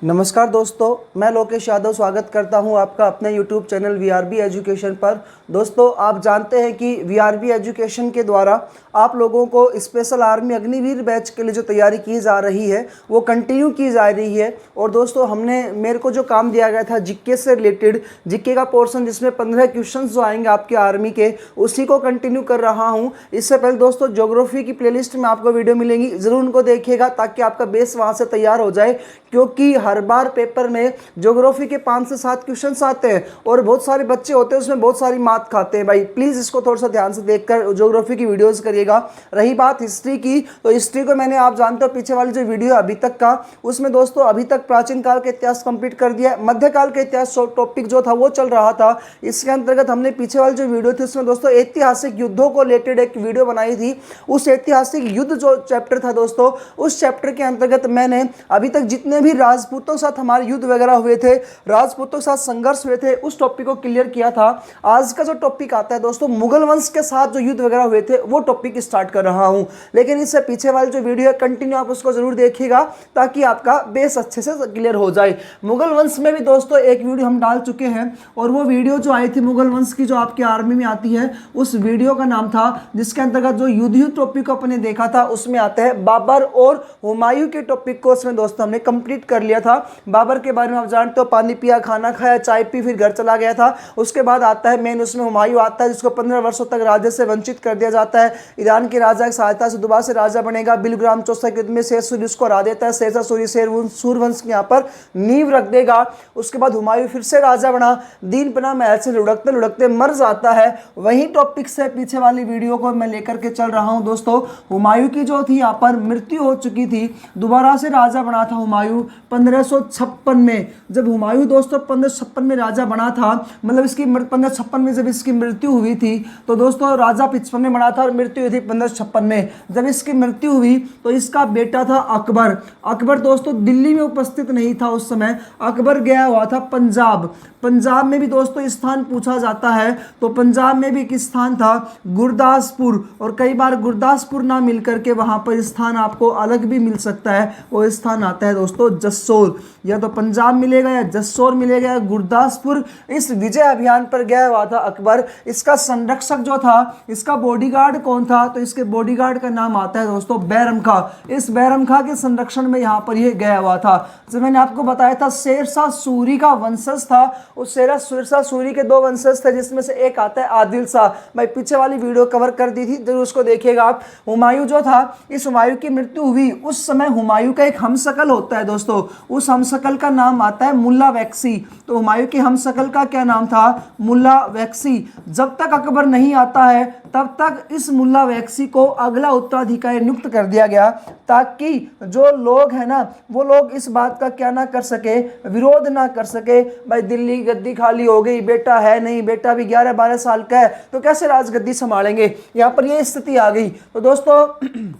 नमस्कार दोस्तों, मैं लोकेश यादव स्वागत करता हूं आपका अपने YouTube चैनल वीआरबी एजुकेशन पर। दोस्तों, आप जानते हैं कि वीआरबी एजुकेशन के द्वारा आप लोगों को स्पेशल आर्मी अग्निवीर बैच के लिए जो तैयारी की जा रही है वो कंटिन्यू की जा रही है। और दोस्तों, मेरे को जो काम दिया गया था जीके से रिलेटेड, जीके का पोर्शन जिसमें 15 क्वेश्चन जो आएंगे आपके आर्मी के, उसी को कंटिन्यू कर रहा हूं। इससे पहले दोस्तों, ज्योग्राफी की प्लेलिस्ट में आपको वीडियो मिलेंगी, ज़रूर उनको देखिएगा ताकि आपका बेस वहाँ से तैयार हो जाए। क्योंकि हर बार पेपर में ज्योग्राफी के 5 से 7 क्वेश्चंस आते हैं और बहुत सारे बच्चे होते हैं उसमें बहुत सारी मात खाते हैं। भाई प्लीज़ इसको थोड़ा सा ध्यान से देखकर ज्योग्राफी की वीडियोस करिएगा। रही बात हिस्ट्री की, तो हिस्ट्री को मैंने, आप जानते हो, पीछे वाली जो वीडियो अभी तक का, उसमें दोस्तों अभी तक प्राचीन काल का इतिहास कंप्लीट कर दिया। मध्यकाल का इतिहास टॉपिक जो था वो चल रहा था। इसके अंतर्गत हमने पीछे वाली जो वीडियो थी उसमें दोस्तों ऐतिहासिक युद्धों को रिलेटेड एक वीडियो बनाई थी। उस ऐतिहासिक युद्ध जो चैप्टर था दोस्तों, उस चैप्टर के अंतर्गत मैंने अभी तक जितने भी राजपूतों के साथ हमारे युद्ध वगैरह हुए थे, राजपूतों के साथ संघर्ष हुए थे, उस टॉपिक को क्लियर किया था। आज का जो टॉपिक आता है दोस्तों, मुगल वंश के साथ जो युद्ध वगैरह हुए थे वो टॉपिक स्टार्ट कर रहा हूं। लेकिन इससे पीछे वाली जो वीडियो है कंटिन्यू आप उसको जरूर देखिएगा ताकि आपका बेस अच्छे से क्लियर हो जाए। मुगल वंश में भी दोस्तों एक वीडियो हम डाल चुके हैं और वो वीडियो जो आई थी मुगल वंश की, जो आपके आर्मी में आती है, उस वीडियो का नाम था, जिसके अंतर्गत जो युद्ध टॉपिक को अपने देखा था, उसमें आता है बाबर और हुमायूं के टॉपिक को उसमें दोस्तों हमने कंप्लीट कर लिया था। बाबर के बारे में आप जानते हो, पानी पिया, खाना खाया, चाय पी, फिर घर चला गया था। उसके बाद आता है मेन, उसमें हुमायूं आता है जिसको 15 वर्षों तक राज्य से वंचित कर दिया जाता है। ईरान के राजा की सहायता से दोबारा से राजा बनेगा। बिलग्राम चौसा के युद्ध में शेर सूरी उसको हरा देता है। शेरशाह सूरी सूरवंश के यहाँ पर नींव रख देगा। उसके बाद हुमायूं फिर से राजा बना, दीन पना महल से लुढ़कते लुढ़कते मर जाता है। वही टॉपिक से पीछे वाली वीडियो को मैं लेकर के चल रहा हूँ दोस्तों। हुमायूं की जो थी यहाँ पर मृत्यु हो चुकी थी, दोबारा से राजा बना था हुमायूं 1556 में। जब हुमायूं दोस्तों 1556 में राजा बना था, मतलब इसकी 1556 में जब इसकी मृत्यु हुई थी, तो दोस्तों राजा 55 में बना था और मृत्यु हुई थी 1556 में। जब इसकी मृत्यु हुई तो इसका बेटा था अकबर। अकबर दोस्तों दिल्ली में उपस्थित नहीं था उस समय, अकबर गया हुआ था पंजाब। पंजाब में भी दोस्तों स्थान पूछा जाता है, तो पंजाब में भी एक स्थान था गुरदासपुर, और कई बार गुरदासपुर ना मिलकर के वहां पर स्थान आपको अलग भी मिल सकता है। वो स्थान आता है दोस्तों जसोर, या तो पंजाब मिलेगा या जसोर मिलेगा या गुरदासपुर। इस विजय अभियान पर गया हुआ था अकबर। इसका संरक्षक जो था, इसका बॉडीगार्ड कौन था, तो इसके बॉडीगार्ड का नाम आता है दोस्तों बैरम खां। इस बैरम खां के संरक्षण में यहाँ पर यह गया हुआ था। जब मैंने आपको बताया था शेरशाह सूरी का वंशज था, उस शेरशाह सूरी के 2 वंशज थे, जिसमें से एक आता है आदिल शाह। मैं पीछे वाली वीडियो कवर कर दी थी, जरूर उसको देखिएगा आप। हुमायूं जो था, इस हुमायूं की मृत्यु हुई उस समय हुमायूं का एक हमशक्ल होता है दोस्तों, उस हमशक्ल का नाम आता है मुल्ला वैक्सी। तो हुमायूं के हमशक्ल का क्या नाम था? मुल्ला वैक्सी। जब तक अकबर नहीं आता है तब तक इस मुल्ला वैक्सी को अगला उत्तराधिकारी नियुक्त कर दिया गया, ताकि जो लोग हैं ना, वो लोग इस बात का क्या ना कर सके, विरोध ना कर सके। भाई दिल्ली गद्दी खाली हो गई, बेटा है नहीं, बेटा भी 11-12 साल का है, तो कैसे राजगद्दी संभालेंगे। यहाँ पर ये स्थिति आ गई। तो दोस्तों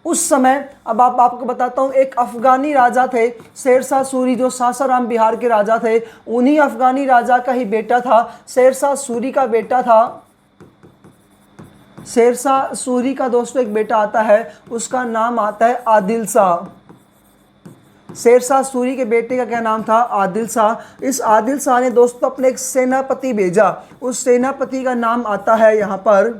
उस समय, अब आपको बताता हूं, एक अफगानी राजा थे शेरशाह सूरी, जो सासाराम बिहार के राजा थे। उन्हीं अफगानी राजा का ही बेटा था, शेरशाह सूरी का बेटा था। शेरशाह सूरी का दोस्तों एक बेटा आता है, उसका नाम आता है आदिल शाह। शेरशाह सूरी के बेटे का क्या नाम था? आदिल शाह। इस आदिल शाह ने दोस्तों अपने एक सेनापति भेजा, उस सेनापति का नाम आता है यहाँ पर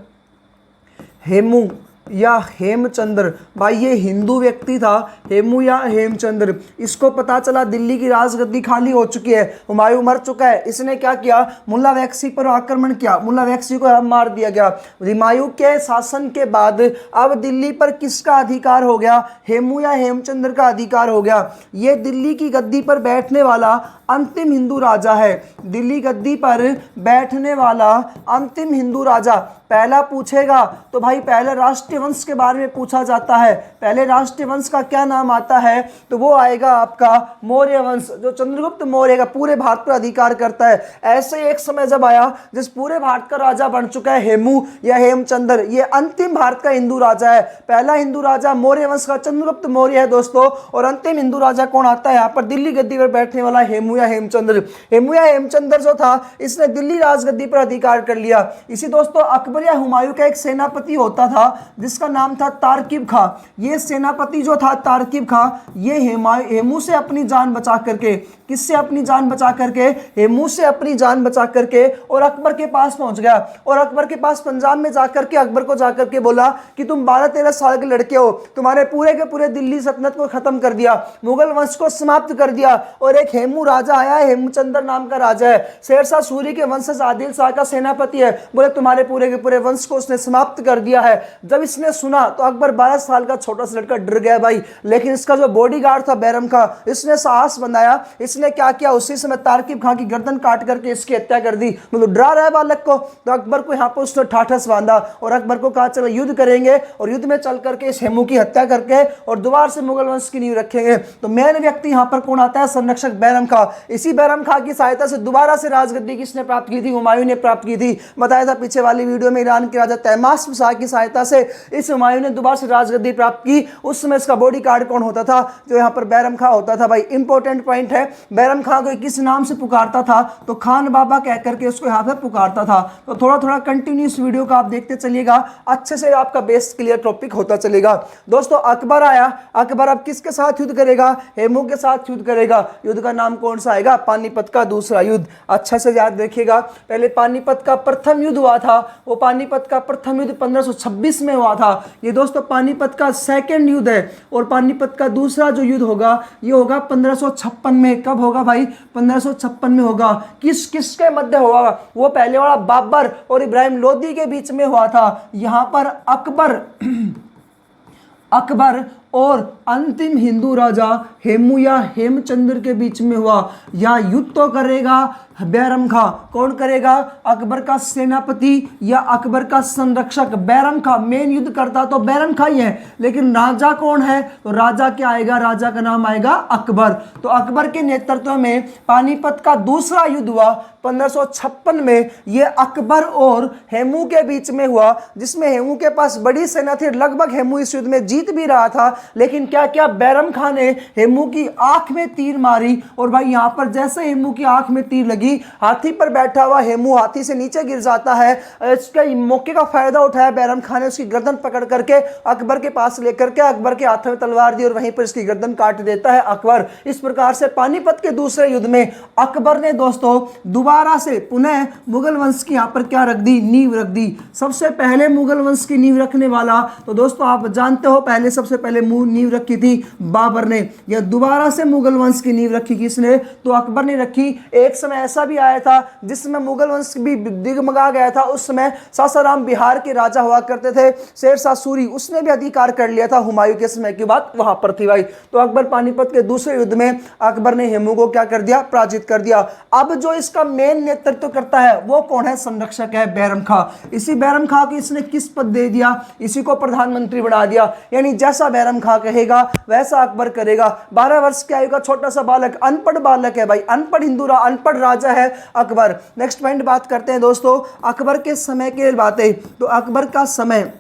हेमू या हेमचंद्र। भाई ये हिंदू व्यक्ति था, हेमू या हेमचंद्र। इसको पता चला दिल्ली की राजगद्दी खाली हो चुकी है, हुमायूं मर चुका है। इसने क्या किया? मुल्ला वैक्सी पर आक्रमण किया, मुल्ला वैक्सी को मार दिया गया। हुमायूं के शासन के बाद अब दिल्ली पर किसका अधिकार हो गया? हेमू या हेमचंद्र का अधिकार हो गया। ये दिल्ली की गद्दी पर बैठने वाला अंतिम हिंदू राजा है। दिल्ली गद्दी पर बैठने वाला अंतिम हिंदू राजा। पहला पूछेगा तो भाई पहले राष्ट्रीय वंश के बारे में पूछा जाता है। पहले राष्ट्रीय वंश का क्या नाम आता है? तो वो आएगा आपका मौर्य वंश, जो चंद्रगुप्त मौर्य का पूरे भारत पर अधिकार करता है। ऐसे एक समय जब आया जिस पूरे भारत का राजा बन चुका है हेमू या हेमचंद्र, ये अंतिम भारत का हिंदू राजा है। पहला हिंदू राजा मौर्य वंश का चंद्रगुप्त मौर्य है दोस्तों, और अंतिम हिंदू राजा कौन आता है यहाँ पर? दिल्ली गद्दी पर बैठने वाला हेमू या हेमचंद्र। हेमू या हेमचंद्र जो था, इसने दिल्ली राजगद्दी पर अधिकार कर लिया। इसी दोस्तों अकबर या हुमायूं का एक सेनापति होता था जिसका नाम था तारकिब खां। ये सेनापति जो था तारकिब खां, ये हेमू से अपनी जान बचा करके, किससे अपनी जान बचा करके, हेमू से अपनी जान बचा करके और अकबर के पास पहुंच गया। और अकबर के पास पंजाब में जाकर के अकबर को जाकर के बोला कि तुम 12-13 साल के लड़के हो, तुम्हारे पूरे के पूरे दिल्ली सल्तनत को खत्म कर दिया, मुगल वंश को समाप्त कर दिया, और एक हेमू राजा आया है, हेमचंद्र नाम का राजा है, शेरशाह सूरी के वंशज आदिल शाह का सेनापति है, बोले तुम्हारे पूरे के पूरे वंश को उसने समाप्त कर दिया है। जब इसने सुना तो अकबर 12 साल का छोटा सा लड़का डर गया भाई। लेकिन इसका जो बॉडीगार्ड था बैरम खां, इसने साहस बनाया, इसने क्या किया, उसी समय तारकिब खां की गर्दन काट करके इसकी हत्या कर दी। मतलब डरा रहा है बालक को, तो अकबर को यहाँ पर उसने ठाठस बांधा और अकबर को कहा चलो युद्ध करेंगे, और युद्ध में चल करके इस हेमू की हत्या करके और दोबारा से मुगल वंश की नींव रखेंगे। तो मेन व्यक्ति यहाँ पर कौन आता है, संरक्षक बैरम खां। इसी बैरम खां की सहायता से दोबारा से राजगद्दी किसने प्राप्त की थी, हुमायूं ने प्राप्त की थी। बताया था पीछे वाली वीडियो में, ईरान के राजा तैमास शाह की सहायता से इस हुमायूं ने दोबारा से राजगद्दी प्राप्त की। उस समय इसका बॉडी गार्ड कौन होता था, जो यहाँ पर बैरम खां होता था। भाई इंपॉर्टेंट पॉइंट है, बैरम खां को किस नाम से पुकारता था, तो खान बाबा कह करके उसको यहाँ पर पुकारता था। तो थोड़ा थोड़ा कंटिन्यूस वीडियो का आप देखते चलिएगा, अच्छे से आपका बेस क्लियर टॉपिक होता चलेगा। दोस्तों अकबर आया, अकबर अब किसके साथ युद्ध करेगा, हेमू के साथ युद्ध करेगा। युद्ध का नाम कौन सा आएगा, पानीपत का दूसरा युद्ध। अच्छा से याद देखिएगा, पहले पानीपत का प्रथम युद्ध हुआ था, वो पानीपत का प्रथम युद्ध 1526 में हुआ था। ये दोस्तों पानीपत का सेकंड युद्ध है, और पानीपत का दूसरा जो युद्ध होगा ये होगा 1556 में। कब होगा भाई, 1556 में होगा। किसके मध्य होगा, वो पहले वाला बाबर और इब्राहिम लोदी के बीच में हुआ था। यहां पर अकबर और अंतिम हिंदू राजा हेमू या हेमचंद्र के बीच में हुआ। यहां युद्ध तो करेगा बैरम खां। कौन करेगा, अकबर का सेनापति या अकबर का संरक्षक बैरम खां। मेन युद्ध करता तो बैरम खां ही है, लेकिन राजा कौन है, तो राजा क्या आएगा, राजा का नाम आएगा अकबर। तो अकबर के नेतृत्व में पानीपत का दूसरा युद्ध हुआ 1556 में। यह अकबर और हेमू के बीच में हुआ, जिसमें हेमू के पास बड़ी सेना थी। लगभग हेमू इस युद्ध में जीत भी रहा था, लेकिन क्या क्या बैरम खां ने हेमू की आंख में तीर मारी। और भाई यहां पर जैसे हेमू की आंख में तीर लगी, हाथी पर बैठा हुआ हेमू हाथी से नीचे गिर जाता है। इसके मौके का फायदा उठाया बैरम खां ने, उसकी गर्दन पकड़ करके अकबर के पास लेकर के अकबर के हाथ में तलवार दी और वहीं पर इसकी गर्दन काट देता है अकबर। इस प्रकार से पानीपत के दूसरे युद्ध में अकबर ने दोस्तों दोबारा से पुनः मुगल वंश की यहां पर क्या रख दी, नींव रख दी। सबसे पहले मुगल वंश की नींव रखने वाला, तो दोस्तों आप जानते हो पहले सबसे पहले नींव रखी थी बाबर ने, या दोबारा से मुगल वंश की नींव रखी किसने, तो अकबर ने रखी। एक समय ऐसा भी आया था जिसमें मुगल वंश भी दिगमगा गया था। उस समय सासाराम बिहार के राजा हुआ करते थे, शेरशाह सूरी, उसने भी अधिकार कर लिया था। हुमायूं के समय की बात वहां पर थी भाई। तो अकबर पानीपत के दूसरे युद्ध में अकबर ने हेमू को क्या कर दिया, पराजित कर दिया। अब जो इसका मेन नेतृत्व करता है वो कौन है, संरक्षक है बैरम खां। इसी बैरम खां को इसने किस पद दे दिया, इसी को प्रधानमंत्री बना दिया। यानी जैसा बैरम खां कहेगा वैसा अकबर करेगा। 12 वर्ष की आयु का छोटा सा बालक, अनपढ़ बालक है भाई, अनपढ़ अनपढ़ राजा है अकबर। नेक्स्ट पॉइंट बात करते हैं दोस्तों अकबर के समय के बातें। तो अकबर का समय,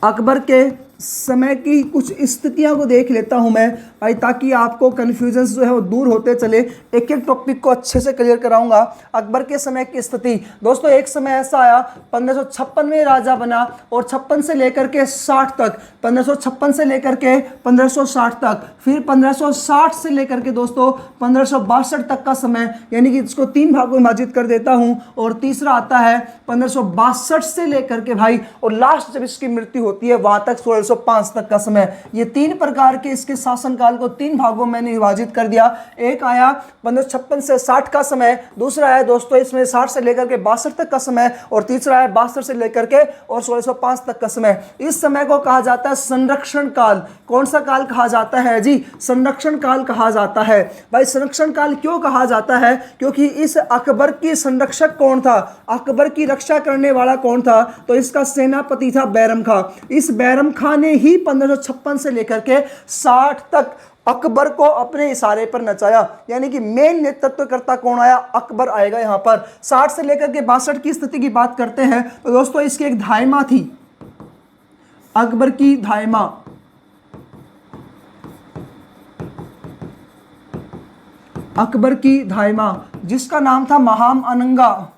अकबर के समय की कुछ स्थितियां को देख लेता हूं मैं भाई, ताकि आपको कन्फ्यूजन जो है वो दूर होते चले। एक एक टॉपिक को अच्छे से क्लियर कराऊंगा। अकबर के समय की स्थिति दोस्तों, एक समय ऐसा आया 1556 में राजा बना, और 56 से लेकर के 60 तक, 1556 से लेकर के 1560 तक, फिर 1560 से लेकर के दोस्तों 1562 तक का समय, यानी कि इसको 3 भागों में विभाजित कर देता हूं। और तीसरा आता है 1562 से लेकर के भाई, और लास्ट जब इसकी मृत्यु होती है वहां तक 1605 तक का समय। ये 3 प्रकार के इसके शासनकाल को 3 भागों में मैंने विभाजित कर दिया। एक आया 1556 से 60 का समय, दूसरा है दोस्तों इसमें 60 से लेकर के 62 तक का समय, और तीसरा है 62 से लेकर के और 1605 तक का समय। इस समय को कहा जाता है संरक्षण काल। कौन सा काल कहा जाता है जी, संरक्षण काल कहा जाता है। भाई संरक्षण काल क्यों कहा जाता है, क्योंकि इस अकबर की संरक्षक कौन था, अकबर की रक्षा करने वाला कौन था, तो इसका सेनापति था बैरम खां। इस बैरम खां ने ही 1556 से लेकर के 60 तक अकबर को अपने इशारे पर नचाया। यानी कि मेन नेतृत्वकर्ता कौन आया, अकबर आएगा यहां पर। 60 से लेकर के 62 की स्थिति की बात करते हैं तो दोस्तों इसकी एक धायमा थी, अकबर की धायमा। अकबर की धायमा जिसका नाम था महाम अनंगा।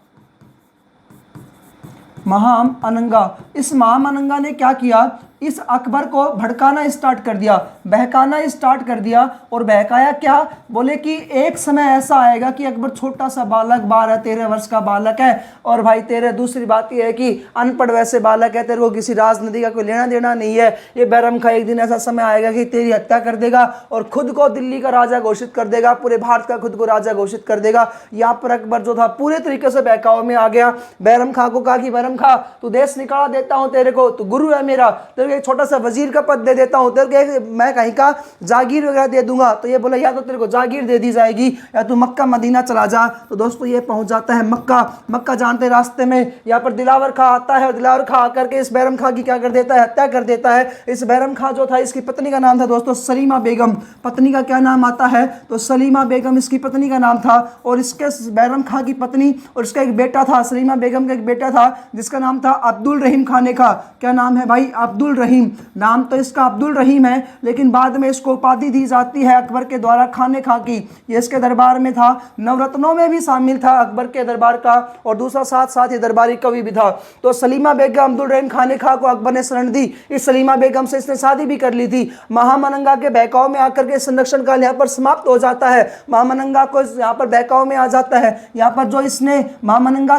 महाम अनंगा। इस महाम अनंगा ने क्या किया, इस अकबर को भड़काना स्टार्ट कर दिया, बहकाना स्टार्ट कर दिया। और बहकाया क्या, बोले कि एक समय ऐसा आएगा कि अकबर छोटा सा बालक, 12-13 वर्ष का बालक है, और भाई तेरे दूसरी बात यह है कि अनपढ़ वैसे बालक है, तेरे को किसी राजनीति का कोई लेना देना नहीं है। ये बैरम खां एक दिन ऐसा समय आएगा कि तेरी हत्या कर देगा और खुद को दिल्ली का राजा घोषित कर देगा, पूरे भारत का खुद को राजा घोषित कर देगा। यहाँ पर अकबर जो था पूरे तरीके से बहकाव में आ गया। बैरम खां को कहा कि बैरम खां तू देश निकाला देता हूँ तेरे को, तू गुरु है मेरा, तेरे एक छोटा सा वजीर का पद दे देता हूं, तेरे को मैं कहीं का जागीर वगैरह दे दूंगा। तो ये बोला या तो तेरे को जागीर दे दी जाएगी या तू मक्का मदीना चला जा। तो दोस्तों ये पहुंच जाता है मक्का। मक्का जानते रास्ते में यहाँ पर दिलावर खां आता है, और दिलावर खां आकर के इस बैरम खां की क्या कर देता है, हत्या कर देता है। इस बैरम खां जो था, इसकी पत्नी का नाम था दोस्तों सलीमा बेगम। पत्नी का क्या नाम आता है, तो सलीमा बेगम इसकी पत्नी का नाम था। और इसके बैरम खां की पत्नी और इसका एक बेटा था, सलीमा बेगम का एक बेटा था जिसका नाम था अब्दुल रहीम खाने का। क्या नाम है भाई, अब्दुल रहीम। नाम तो इसका अब्दुल रहीम है, लेकिन बाद में इसको उपाधि दी जाती है अकबर के द्वारा खाने खां की। ये इसके दरबार में था, नवरत्नों में भी शामिल था अकबर के दरबार का, और दूसरा साथ साथ ये दरबारी कवि भी था। तो सलीमा बेगम अब्दुल रहीम खाने खां को अकबर ने शरण दी। इस सलीमा बेगम से इसने शादी भी कर ली थी। महामनंगा के बहकाव में आकर के संरक्षण काल यहाँ पर समाप्त हो जाता है। महामनंगा को यहाँ पर बहकाव में आ जाता है। यहाँ पर जो इसने महामनंगा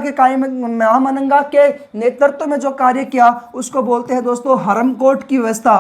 के नेतृत्व में जो कार्य किया उसको बोलते हैं दोस्तों हरमकोट की व्यवस्था।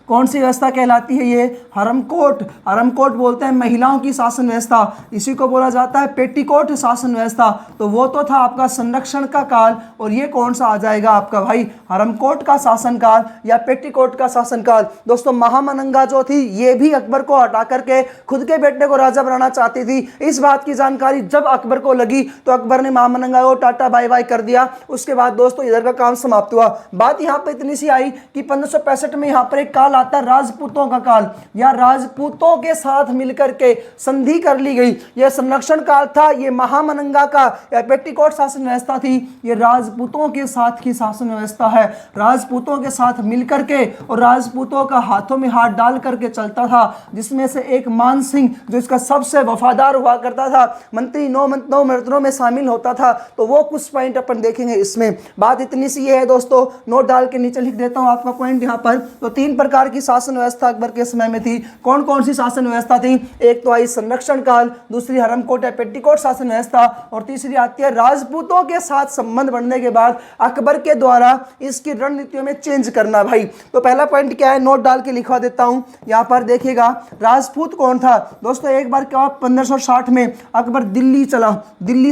कौन सी व्यवस्था कहलाती है ये, हरमकोट। हरमकोट बोलते हैं महिलाओं की शासन व्यवस्था, इसी को बोला जाता है पेटीकोट शासन व्यवस्था। तो वो तो था आपका संरक्षण का काल, और ये कौन सा आ जाएगा आपका भाई, हरमकोट का शासन काल या पेटीकोट का शासन काल। दोस्तों महामनंगा जो थी ये भी अकबर को हटा करके खुद के बेटे को राजा बनाना चाहती थी। इस बात की जानकारी जब अकबर को लगी तो अकबर ने महामनंगा को टाटा बाय बाय कर दिया। उसके बाद दोस्तों इधर का काम समाप्त हुआ। बात यहाँ पे इतनी सी आई कि 1565 में यहाँ पर एक काल आता राजपूतों का काल, या राजपूतों के साथ मिलकर के संधि कर ली गई। यह संरक्षण काल था, ये महामनंगा का या पेटीकोट शासन व्यवस्था थी, ये राजपूतों के साथ की शासन व्यवस्था है। राजपूतों के साथ मिलकर के और राजपूतों का हाथों में हाथ डाल करके चलता था, जिसमें से एक मान सिंह जो इसका सबसे वफादार हुआ करता था, मंत्री नौ रत्नों में शामिल होता था। तो वो कुछ पॉइंट अपन देखेंगे इसमें। बात इतनी सी है दोस्तों, नोट डाल के नीचे लिख देता हूं आपका पॉइंट यहाँ पर। तो 3 प्रकार की शासन व्यवस्था अकबर के समय में थी। कौन कौन सी शासन व्यवस्था थी, एक तो आई संरक्षण काल, दूसरी हरमकोट या पेटीकोट शासन व्यवस्था, और तीसरी आती है राजपूतों के साथ संबंध बढ़ने के बाद अकबर के द्वारा इसकी रणनीतियों में चेंज करना। भाई तो पहला पॉइंट क्या है, नोट डाल के लिखवा देता हूं यहां पर। देखिएगा राजपूत कौन था दोस्तों। एक बार क्या 1560 में अकबर दिल्ली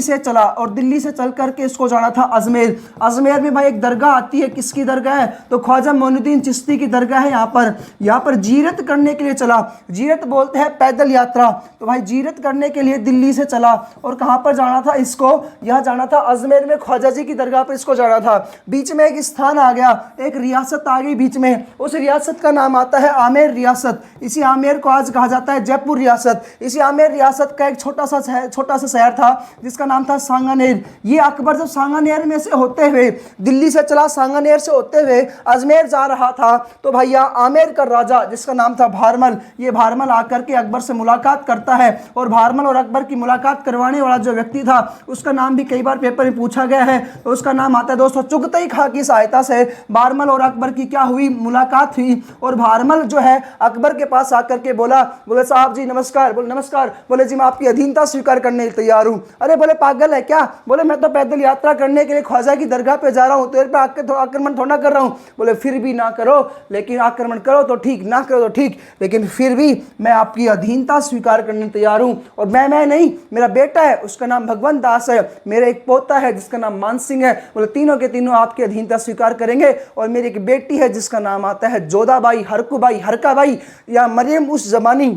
से चला और दिल्ली से चल करके इसको जाना था अजमेर। अजमेर में भाई एक दरगाह आती है, किसकी दरगाह है, तो ख्वाजा मोइनुद्दीन चिश्ती की दरगाह है। यहाँ पर जीरत करने के लिए चला। जीरत बोलते हैं पैदल यात्रा। तो भाई जीरत करने के लिए दिल्ली से चला, और कहां पर जाना था इसको, यह जाना था अजमेर में ख्वाजा जी की दरगाह पर इसको जाना था। बीच में एक स्थान आ गया, एक रियासत आ गई बीच में, उस रियासत का नाम आता है आमेर रियासत। इसी आमेर को आज कहा जाता है जयपुर रियासत। इसी आमेर रियासत का एक छोटा सा शहर था जिसका नाम था सांगानेर। ये अकबर जब सांगानेर में से होते हुए दिल्ली से चला, सांगानेर से होते हुए अजमेर जा रहा था, तो भैया आमेर का राजा जिसका नाम था भारमल, ये भारमल आकर के अकबर से मुलाकात करता है। और भारमल और अकबर की मुलाकात करवाने वाला जो व्यक्ति था उसका नाम भी कई बार पेपर में पूछा गया है, तो उसका नाम आता है दोस्तों चुगतई खां की सहायता से भारमल और अकबर की क्या हुई, मुलाकात हुई। और भारमल जो है अकबर के पास आकर के बोले साहब जी नमस्कार। बोले नमस्कार। बोले जी मैं आपकी अधीनता स्वीकार करने के लिए तैयार हूँ। अरे बोले पागल है क्या, बोले मैं तो पैदल यात्रा करने के लिए ख्वाजा की दरगाह पे जा रहा हूँ, तेरे पे आक्रमण थोड़ा कर रहा हूँ। बोले फिर भी ना करो, लेकिन आक्रमण करो तो ठीक, ना करो तो ठीक, लेकिन फिर भी मैं आपकी अधीनता स्वीकार करने तैयार हूँ। और मैं नहीं, मेरा बेटा है उसका नाम भगवंत दास है, मेरा एक पोता है जिसका नाम मान सिंह है। बोले तीनों के तीनों आपकी अधीनता स्वीकार करेंगे। और मेरी एक बेटी है जिसका नाम आता है जोधाबाई, हरकूबाई, हरकाबाई या मरियम उस जमानी,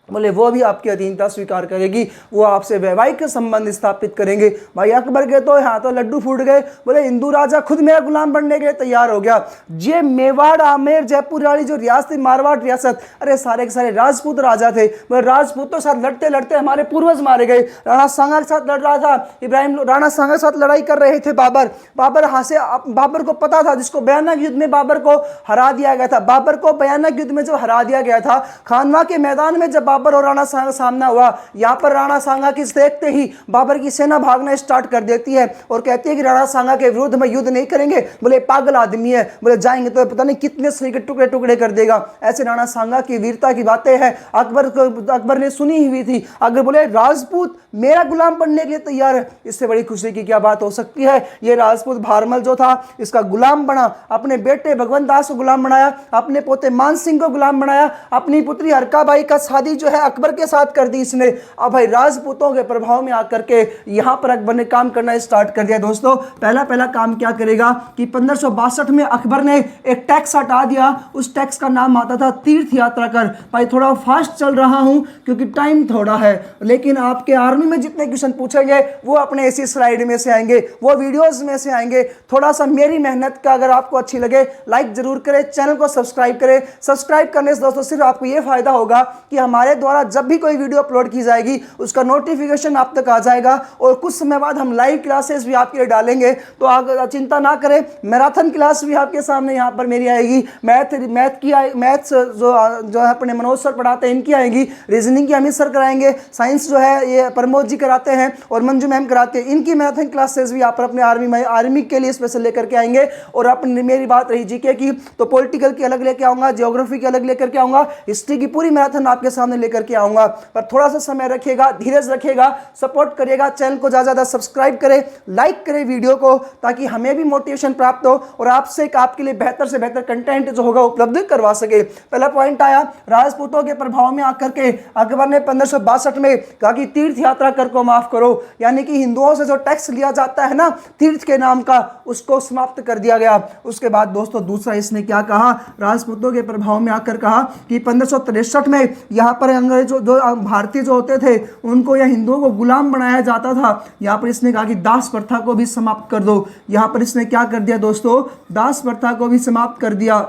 बोले वो भी आपकी अधीनता स्वीकार करेगी, वो आपसे वैवाहिक संबंध स्थापित करेंगे। भाई अकबर के तो यहाँ तो लड्डू फूट गए। बोले हिंदू राजा खुद मेरा गुलाम बनने के लिए तैयार हो गया। ये मेवाड़, आमेर, जयपुर वाली जो रियासत थी, मारवाड़ रियासत, अरे सारे के सारे राजपूत राजा थे। बोले राजपूतों के साथ लड़ते लड़ते हमारे पूर्वज मारे गए। राणा सांगा के साथ लड़ रहा था इब्राहिम, राणा सांगा के साथ लड़ाई कर रहे थे बाबर को पता था, जिसको भयानक युद्ध में बाबर को हरा दिया गया था। बाबर को भयानक युद्ध में जब हरा दिया गया था, खानवा के मैदान में जब बाबर और राणा सांगा सामना हुआ। यहाँ पर राणा सांगा की देखते ही बाबर की सेना भागना स्टार्ट कर देती है और कहती है कि राणा सांगा के विरुद्ध में युद्ध नहीं करेंगे, बोले पागल आदमी है, बोले जाएंगे तो पता नहीं कितने शरीर के टुकड़े टुकड़े कर देगा। ऐसे राणा सांगा की वीरता की बातें हैं, अकबर ने सुनी हुई थी। अकबर बोले राजपूत मेरा गुलाम बनने के लिए तैयार है, इससे बड़ी खुशी की क्या बात हो सकती है। ये राजपूत भारमल जो था इसका गुलाम बना, अपने बेटे भगवंत दास को गुलाम बनाया, अपने पोते मान सिंह को गुलाम बनाया, अपनी पुत्री हरकाबाई का शादी जो है अकबर के साथ कर दी इसने। अब भाई राजपूतों के प्रभाव में आकर के यहां पर अकबर ने काम करना स्टार्ट कर दिया। दोस्तों पहला काम क्या करेगा कि 1562 में अकबर ने एक टैक्स हटा दिया। उस टैक्स का नाम आता था तीर्थ यात्रा कर। भाई थोड़ा फास्ट चल रहा हूं क्योंकि टाइम थोड़ा है, लेकिन आपके आर्मी में जितने क्वेश्चन पूछेंगे वो अपने इसी स्लाइड में से आएंगे, वो वीडियोस में से आएंगे। थोड़ा सा मेरी मेहनत का अगर आपको अच्छी लगे लाइक जरूर करें, चैनल को सब्सक्राइब करें। सब्सक्राइब करने से दोस्तों सिर्फ आपको ये फायदा होगा कि हमारे द्वारा जब भी कोई वीडियो अपलोड की जाएगी उसका नोटिफिकेशन आप तक आ जाएगा और कुछ समय बाद हम लाइव क्लासेस भी आपके लिए डालेंगे। तो आप चिंता ना करें, मैराथन क्लास भी आपके सामने यहाँ पर मेरी आएगी। मैथ्स जो है अपने मनोज सर पढ़ाते हैं इनकी आएगी, रीजनिंग की अमित सर कराएंगे, साइंस जो है ये प्रमोद जी कराते हैं और मंजू मैम कराते हैं। इनकी मैराथन क्लासेस भी आप अपने आर्मी के लिए स्पेशल लेकर के आएंगे। और अपनी मेरी बात रही जीके की तो पॉलिटिकल की अलग लेके आऊंगा, ज्योग्राफी की अलग लेकर के आऊंगा, हिस्ट्री की पूरी मैराथन आपके सामने लेकर के आऊंगा। पर थोड़ा सा समय रखिएगा, धीरज रखिएगा, सपोर्ट करिएगा, चैनल को ज्यादा सब्सक्राइब करें, लाइक करें वीडियो को, ताकि हमें भी मोटिवेशन प्राप्त हो और आपसे आपके लिए बेहतर से बेहतर कंटेंट जो होगा उपलब्ध करवा सके। पहला पॉइंट आया राजपूतों के प्रभाव में आकर के अकबर ने 1562 में कहा कि तीर्थ यात्रा कर को माफ करो, यानी कि हिंदुओं से जो टैक्स लिया जाता है ना तीर्थ के नाम का, उसको समाप्त कर दिया गया। उसके बाद दोस्तों दूसरा इसने क्या कहा, राजपूतों के प्रभाव में आकर कहा कि 1563 में यहाँ पर अंग्रेजों जो भारतीय जो होते थे उनको या हिंदुओं को गुलाम बनाया जाता था। यहाँ पर इसने कहा कि दास प्रथा को भी समाप्त कर दो। यहाँ पर इसने क्या कर दिया दोस्तों, दास प्रथा को भी समाप्त कर दिया।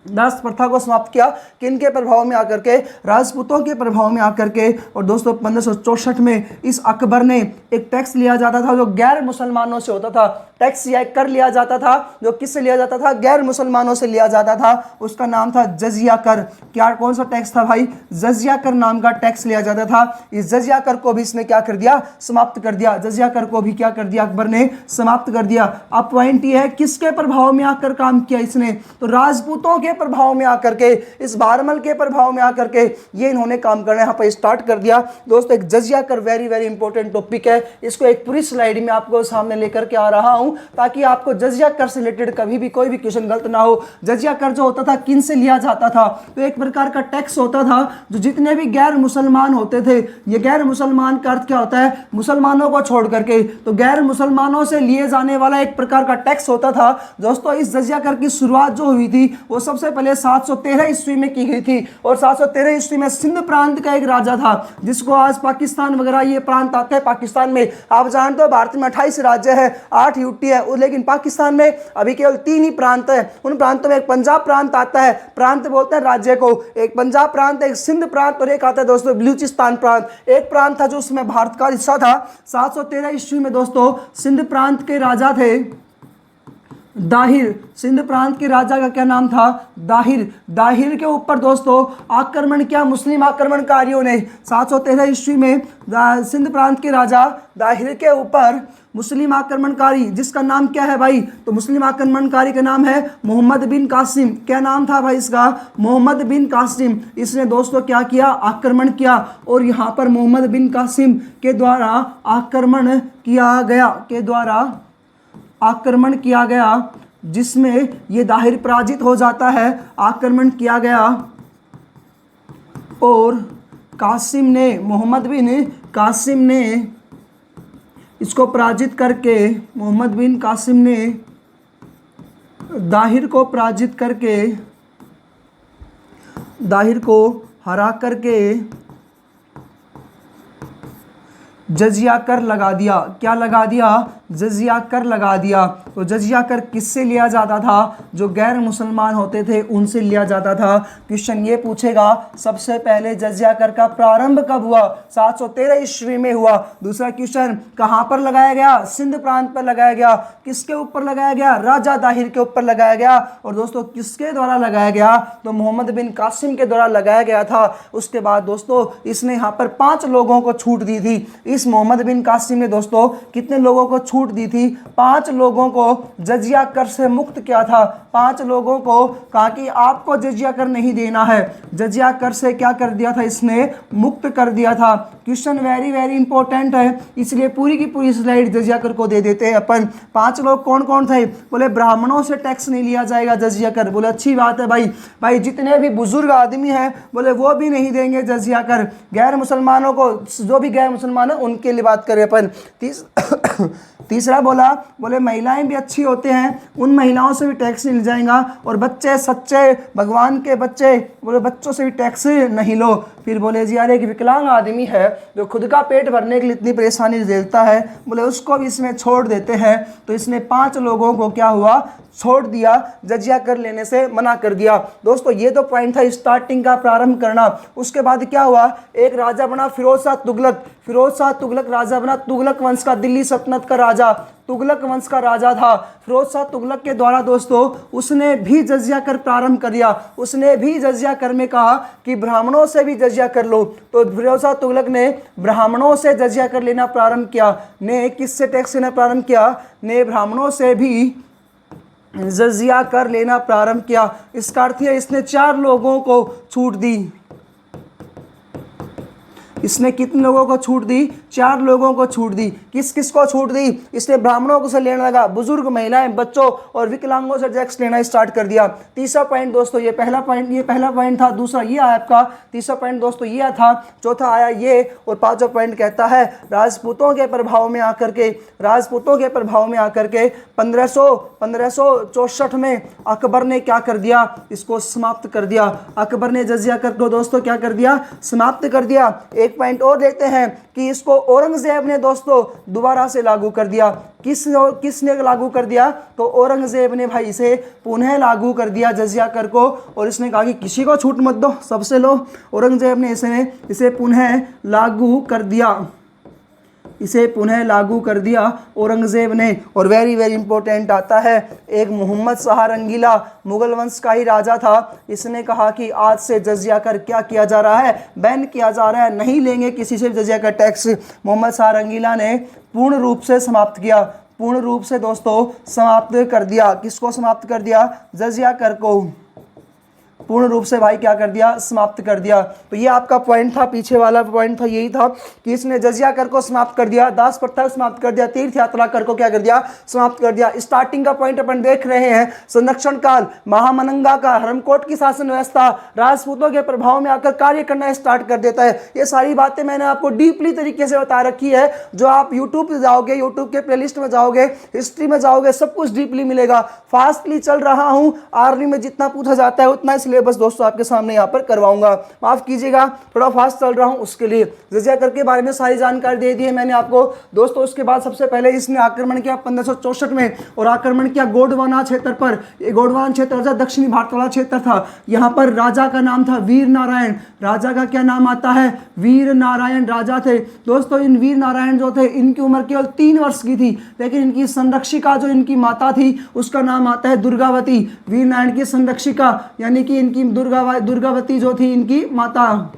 दास प्रथा को समाप्त किया किनके प्रभाव में आकर के, राजपूतों के प्रभाव में आकर के। और दोस्तों 1564 में इस अकबर ने एक टैक्स लिया जाता था जो गैर मुसलमानों से होता था। टैक्स या कर लिया जाता था जो किससे लिया जाता था, गैर मुसलमानों से लिया जाता था। उसका नाम था जजिया कर। क्या कौन सा टैक्स था भाई, जजिया कर नाम का टैक्स लिया जाता था। इस जजिया कर को भी इसने क्या कर दिया, समाप्त कर दिया। जजिया कर को भी क्या कर दिया अकबर ने, समाप्त कर दिया। अब पॉइंट ये है किसके प्रभाव में आकर काम किया इसने, तो राजपूतों के प्रभाव में आकर के, इस भारमल के प्रभाव में आकर के ये इन्होंने काम करना यहाँ पर स्टार्ट कर दिया। दोस्तों एक जजिया कर वेरी वेरी इंपॉर्टेंट टॉपिक है, इसको एक पूरी स्लाइड में आपको सामने लेकर के आ रहा हूं ताकि आपको जजिया कर से रिलेटेड कभी भी कोई भी क्वेश्चन गलत ना हो। जजिया कर जो होता था किन से लिया जाता था, तो एक प्रकार का टैक्स होता था जो जितने भी गैर मुसलमान होते थे, ये गैर मुसलमान का अर्थ क्या होता है, मुसलमानों को छोड़ करके, तो गैर मुसलमानों से लिए जाने वाला एक प्रकार का टैक्स होता था। दोस्तों इस जजिया कर की शुरुआत जो हुई थी वो सबसे पहले 713 ईस्वी में की गई थी। और 713 ईस्वी में सिंध प्रांत का एक राजा था जिसको आज पाकिस्तान वगैरह ये प्रांत आते हैं। पाकिस्तान में आप जानते हो भारत में 28 राज्य है, 8 यूटी है, लेकिन पाकिस्तान में अभी केवल 3 ही प्रांत है। उन प्रांतों में एक पंजाब प्रांत आता है, प्रांत बोलते हैं राज्य को, एक पंजाब प्रांत, एक सिंध प्रांत और एक आता है दोस्तों बलूचिस्तान प्रांत। एक प्रांत था जो उसमें भारत का हिस्सा था। 713 ईस्वी में दोस्तों सिंध प्रांत के राजा थे दाहिर। सिंध प्रांत के राजा का क्या नाम था, दाहिर। दाहिर के ऊपर दोस्तों आक्रमण किया मुस्लिम आक्रमणकारियों ने। 713 ईस्वी में सिंध प्रांत के राजा दाहिर के ऊपर मुस्लिम आक्रमणकारी, जिसका नाम क्या है भाई, तो मुस्लिम आक्रमणकारी का नाम है मोहम्मद बिन कासिम। क्या नाम था भाई इसका, मोहम्मद बिन कासिम। इसने दोस्तों क्या किया, आक्रमण किया और यहाँ पर मोहम्मद बिन कासिम के द्वारा आक्रमण किया गया, के द्वारा आक्रमण किया गया, जिसमें ये दाहिर पराजित हो जाता है। आक्रमण किया गया और कासिम ने, मोहम्मद बिन कासिम ने इसको पराजित करके, मोहम्मद बिन कासिम ने दाहिर को पराजित करके, दाहिर को हरा करके जजिया कर लगा दिया। क्या लगा दिया, जजिया कर लगा दिया। तो जजिया कर किससे लिया जाता था? जो गैर मुसलमान होते थे उनसे लिया जाता था। क्वेश्चन ये पूछेगा सबसे पहले जजिया कर का प्रारंभ कब हुआ? 713 ईस्वी में हुआ। दूसरा क्वेश्चन कहां पर लगाया गया? सिंध प्रांत पर लगाया गया। किसके ऊपर लगाया गया? राजा दाहिर के ऊपर लगाया गया। और दोस्तों किसके द्वारा लगाया गया? तो मोहम्मद बिन कासिम के द्वारा लगाया गया था। उसके बाद दोस्तों इसने यहाँ पर 5 लोगों को छूट दी थी। इस मोहम्मद बिन कासिम ने दोस्तों कितने लोगों को छूट दी थी? 5 लोगों को जजिया कर से मुक्त किया था। 5 लोगों को कहा कि आपको जजिया कर नहीं देना है। जजिया कर से क्या कर दिया था? इसने मुक्त कर दिया था। क्वेश्चन वेरी वेरी इंपॉर्टेंट है, इसलिए पूरी की पूरी स्लाइड जजिया कर को दे देते हैं अपन। 5 लोग कौन कौन थे? बोले ब्राह्मणों से टैक्स नहीं लिया जाएगा जजिया कर। बोले अच्छी बात है भाई। भाई जितने भी बुजुर्ग आदमी हैं बोले वो भी नहीं देंगे जजिया कर। गैर मुसलमानों को, जो भी गैर मुसलमान है उनके लिए बात करें अपन। तीसरा बोले महिलाएं भी अच्छी होते हैं, उन महिलाओं से भी टैक्स नहीं जाएगा। और बच्चे सच्चे भगवान के बच्चे, बोले बच्चों से भी टैक्स नहीं लो। फिर बोले जी यार एक विकलांग आदमी है जो खुद का पेट भरने के लिए इतनी परेशानी झेलता है, बोले उसको भी इसमें छोड़ देते हैं। तो इसने 5 लोगों को क्या हुआ? छोड़ दिया, जजिया कर लेने से मना कर दिया। दोस्तों ये तो पॉइंट था स्टार्टिंग का, प्रारंभ करना। उसके बाद क्या हुआ? एक राजा बना फिरोज शाह तुगलक। फिरोज शाह तुगलक राजा बना, तुगलक वंश का, दिल्ली सल्तनत का राजा, तुगलक वंश का राजा था। फिरोज शाह तुगलक के द्वारा दोस्तों उसने भी जजिया कर प्रारंभ कर दिया। उसने भी जजिया कर में कहा कि ब्राह्मणों से भी जजिया कर लो। तो फिरोज शाह तुगलक ने ब्राह्मणों से जजिया कर लेना प्रारंभ किया। ने किससे टैक्स लेना प्रारंभ किया? ने ब्राह्मणों से भी जजिया कर लेना प्रारंभ किया। इसका अर्थ है इसने 4 लोगों को छूट दी। इसने कितने लोगों को छूट दी? 4 लोगों को छूट दी। किस किस को छूट दी? इसने ब्राह्मणों को से लेने लगा, बुजुर्ग, महिलाएं, बच्चों और विकलांगों से टैक्स लेना स्टार्ट कर दिया। तीसरा पॉइंट दोस्तों ये पहला पॉइंट था। दूसरा ये आया आपका, तीसरा पॉइंट दोस्तों ये था। चौथा आया ये, और 5वां पॉइंट कहता है राजपूतों के प्रभाव में आकर के 1564 में अकबर ने क्या कर दिया? इसको समाप्त कर दिया। अकबर ने जजिया कर को दोस्तों क्या कर दिया? समाप्त कर दिया। एक पॉइंट और देते हैं कि इसको औरंगजेब ने दोस्तों दोबारा से लागू कर दिया। किसने लागू कर दिया? तो औरंगजेब ने भाई इसे पुनः लागू कर दिया जजिया कर को। और इसने कहा कि किसी को छूट मत दो, सबसे लो। औरंगजेब ने इसे पुनः लागू कर दिया। इसे पुनः लागू कर दिया औरंगजेब ने। और वेरी वेरी इंपॉर्टेंट आता है, एक मोहम्मद शाह रंगीला मुगल वंश का ही राजा था। इसने कहा कि आज से जजिया कर क्या किया जा रहा है? बैन किया जा रहा है, नहीं लेंगे किसी से जजिया का टैक्स। मोहम्मद शाह रंगीला ने पूर्ण रूप से समाप्त किया, पूर्ण रूप से दोस्तों समाप्त कर दिया। किसको समाप्त कर दिया? जजिया कर को पूर्ण रूप से भाई क्या कर दिया? समाप्त कर दिया। तो ये आपका पॉइंट था, पीछे वाला पॉइंट था, यही था कि इसने जजिया कर को समाप्त कर दिया, दास प्रथा समाप्त कर दिया, तीर्थ यात्रा कर को क्या कर दिया? समाप्त कर दिया। स्टार्टिंग का पॉइंट अपन देख रहे हैं, संरक्षण काल, महामनंगा का, हरमकोट की शासन व्यवस्था, राजपूतों के प्रभाव में आकर कार्य करना स्टार्ट कर देता है। ये सारी बातें मैंने आपको डीपली तरीके से बता रखी है। जो आप यूट्यूब पे जाओगे, यूट्यूब के प्लेलिस्ट में जाओगे, हिस्ट्री में जाओगे, सब कुछ डीपली मिलेगा। फास्टली चल रहा हूँ, आर्मी में जितना पूछा जाता है उतना सिलेबस दोस्तों आपके सामने यहाँ पर करवाऊंगा। माफ कीजिएगा, थोड़ा फास्ट चल रहा हूँ उसके लिए। जजिया कर के बारे में सारी जानकारी दे दी है मैंने आपको दोस्तों। उसके बाद सबसे पहले इसने आक्रमण किया 1564 में, और आक्रमण किया गोंडवाना क्षेत्र पर। ये गोंडवाना क्षेत्र दक्षिणी भारत वाला क्षेत्र था। यहाँ पर राजा का नाम था वीर नारायण। राजा का क्या नाम आता है? वीर नारायण राजा थे दोस्तों। इन वीर नारायण जो थे, इनकी उम्र केवल 3 वर्ष की थी, लेकिन इनकी संरक्षिका जो इनकी माता थी उसका नाम आता है दुर्गावती। वीर नारायण की संरक्षिका यानी कि इनकी दुर्गावती जो थी, इनकी माता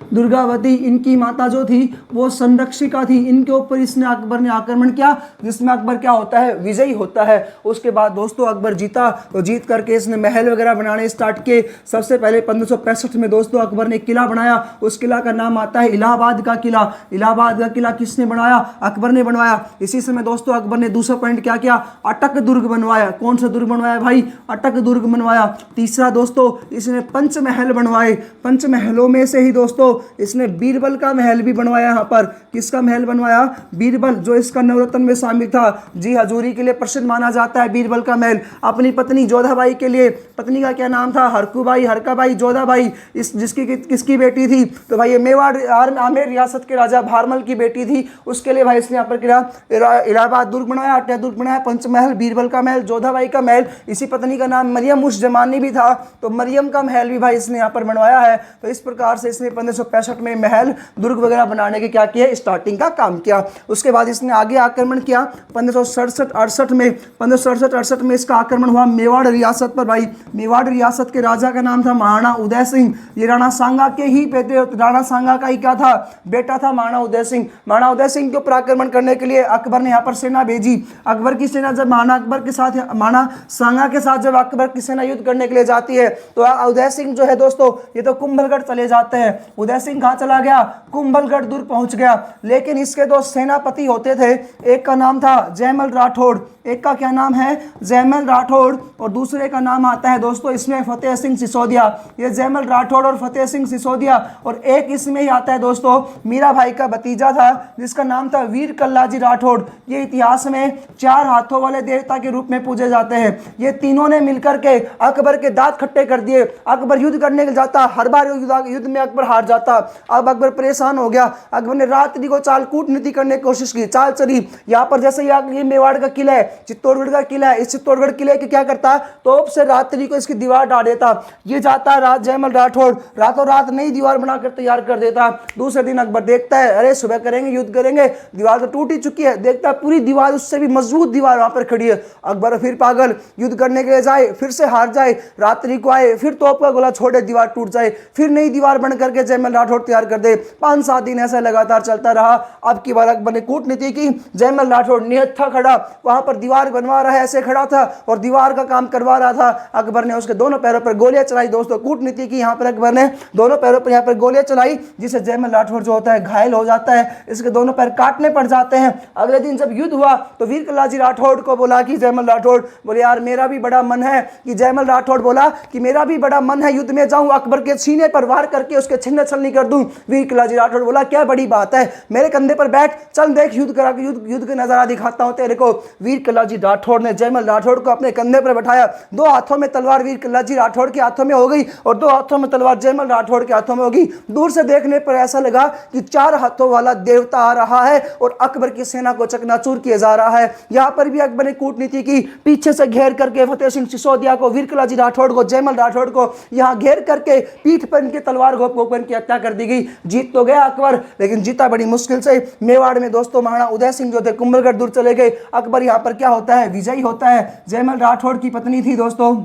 दुर्गावती, इनकी माता जो थी वो संरक्षिका थी। इनके ऊपर इसने अकबर ने आक्रमण किया, जिसमें अकबर क्या होता है? विजयी होता है। उसके बाद दोस्तों अकबर जीता, तो जीत करके इसने महल वगैरह बनाने स्टार्ट किए। सबसे पहले 1565 में दोस्तों अकबर ने किला बनाया। उस किला का नाम आता है इलाहाबाद का किला। इलाहाबाद का किला किसने बनाया? अकबर ने बनवाया। इसी समय दोस्तों अकबर ने दूसरा पॉइंट क्या किया? अटक दुर्ग बनवाया। कौन सा दुर्ग बनवाया भाई? अटक दुर्ग बनवाया। तीसरा दोस्तों इसने पंचमहल बनवाए। पंचमहलों में से ही दोस्तों इसने बीरबल का महल भी बनवाया। यहाँ पर किसका महल बनवाया? बीरबल, जो इसका नवरत्न में शामिल था। जी, हजूरी के लिए प्रसिद्ध माना जाता है बीरबल का महल। अपनी पत्नी जोधाबाई के लिए, पत्नी का क्या नाम था? हरकूबाई, हरकाबाई जोधाबाई, इस जिसकी किसकी बेटी थी? तो भाई ये मेवाड़ आमेर रियासत के राजा भारमल की बेटी थी। उसके लिए भाई इसने यहाँ पर क्या इलाहाबाद दुर्ग बनाया, अटया दुर्ग बनाया, पंचमहल, बीरबल का महल, जोधाबाई का महल। इसी पत्नी का नाम मरियम उस जमानी भी था, तो मरियम का महल भी भाई इसने यहाँ पर बनवाया है। तो इस प्रकार से इसने 1565 में महल दुर्ग वगैरह बनाने के क्या किया? स्टार्टिंग का काम किया। उसके बाद इसने आगे आक्रमण किया 1567-68 में। 1567-68 में इसका आक्रमण हुआ मेवाड़ रियासत पर। भाई मेवाड़ रियासत के राजा का नाम था महाराणा उदय सिंह। ये राणा सांगा के ही राणा सांगा का ही क्या था? बेटा था महाराणा उदय सिंह। महाराणा उदय सिंह के ऊपर आक्रमण करने के लिए अकबर ने यहाँ पर सेना भेजी। अकबर की सेना जब महाराणा अकबर के साथ, महाराणा सांगा के साथ जब अकबर की सेना युद्ध करने के लिए जाती है, तो उदय सिंह जो है दोस्तों, ये तो कुंभलगढ़ चले जाते हैं। उदय सिंह कहाँ चला गया? कुंभलगढ़ दूर पहुंच गया। लेकिन इसके दो सेनापति होते थे, एक का नाम था जयमल राठौड़, एक का क्या नाम है? जयमल राठौड़, और दूसरे का नाम आता है दोस्तों इसमें फतेह सिंह सिसोदिया। ये जयमल राठौड़ और फतेह सिंह सिसोदिया, और एक इसमें ही आता है दोस्तों मीरा भाई का भतीजा था जिसका नाम था वीर कल्लाजी राठौड़। ये इतिहास में 4 हाथों वाले देवता के रूप में पूजे जाते हैं। ये तीनों ने मिलकर के अकबर के दांत खट्टे कर दिए। अकबर युद्ध करने के जाता, हर बार युद्ध में अकबर हार जाता। अब अकबर परेशान हो गया। अकबर ने रात्रि को चाल कूटनीति करने की कोशिश की, चाल चली। यहाँ पर जैसे ये मेवाड़ का किला है, चित्तौड़गढ़ का किला है, इस चित्तौड़गढ़ किले के क्या करता? तोप से रात्रि को इसकी दीवार डाल देता। ये जाता जयमल राठौड़, रातों रात नई दीवार बनाकर तैयार कर देता। दूसरे दिन अकबर देखता है, अरे सुबह करेंगे, युद्ध करेंगे, दीवार तो टूट ही चुकी है। देखता है पूरी दीवार, उससे भी मजबूत दीवार वहां पर खड़ी है। अकबर फिर पागल, युद्ध करने के लिए जाए, फिर से हार जाए, रात्रि को आए, फिर तोप का गोला छोड़े, दीवार टूट जाए, फिर नई दीवार बन करके जयमल राठौड़ तैयार कर दे। 5-7 दिन ऐसा लगातार चलता रहा। अब की बार अकबर ने कूटनीति की। जयमल राठौड़ नियत था खड़ा, वहां पर दीवार बनवा रहा है, ऐसे खड़ा था और दीवार का काम करवा रहा था। अकबर ने उसके दोनों पैरों पर गोलियां चलाई। दोस्तों कूटनीति की यहाँ पर अकबर ने दोनों पैरों पर यहाँ पर गोलियां चलाई, जिससे जयमल राठौड़ जो होता है घायल हो जाता है, इसके दोनों पैर काटने पड़ जाते हैं। अगले दिन जब युद्ध हुआ तो वीर कल्लाजी राठौड़ को बोला कि जयमल राठौड़ बोले, यार मेरा भी बड़ा मन है, कि जयमल राठौड़ बोला कि मेरा भी बड़ा मन है युद्ध में जाऊं, अकबर के सीने पर वार करके उसके छिन्न छलनी कर दूं। वीर कल्लाजी राठौड़ बोला, क्या बड़ी बात है, मेरे कंधे पर बैठ, चल देख युद्ध करा, युद्ध का नजारा दिखाता हूं तेरे को। वीर कल्लाजी राठौड़ ने जयमल राठौड़ को अपने कंधे पर बैठाया। 2 हाथों में तलवार वीर कल्लाजी राठौड़ के हाथों में हो गई और 2 हाथों में तलवार जयमल राठौड़ के हाथों में होगी। दूर से देखने पर ऐसा लगा कि 4 हाथों वाला देवता आ रहा है और अकबर की सेना को चकनाचूर किया जा रहा है। यहां पर भी अकबर ने कूटनीति की, पीछे से घेर करके फतेह सिंह सिसोदिया को, वीर कल्लाजी राठौड़ को, जयमल राठौड़ को यहां घेर करके पीठ पर इनके तलवार घोंप घोंप इनकी हत्या कर दी गई। जीत तो गया अकबर, लेकिन जीता बड़ी मुश्किल से। मेवाड़ में दोस्तों महाराणा उदय सिंह जो थे कुंभलगढ़ दूर चले गए। अकबर यहां पर क्या होता है? विजयी होता है। जयमल राठौड़ की पत्नी थी दोस्तों,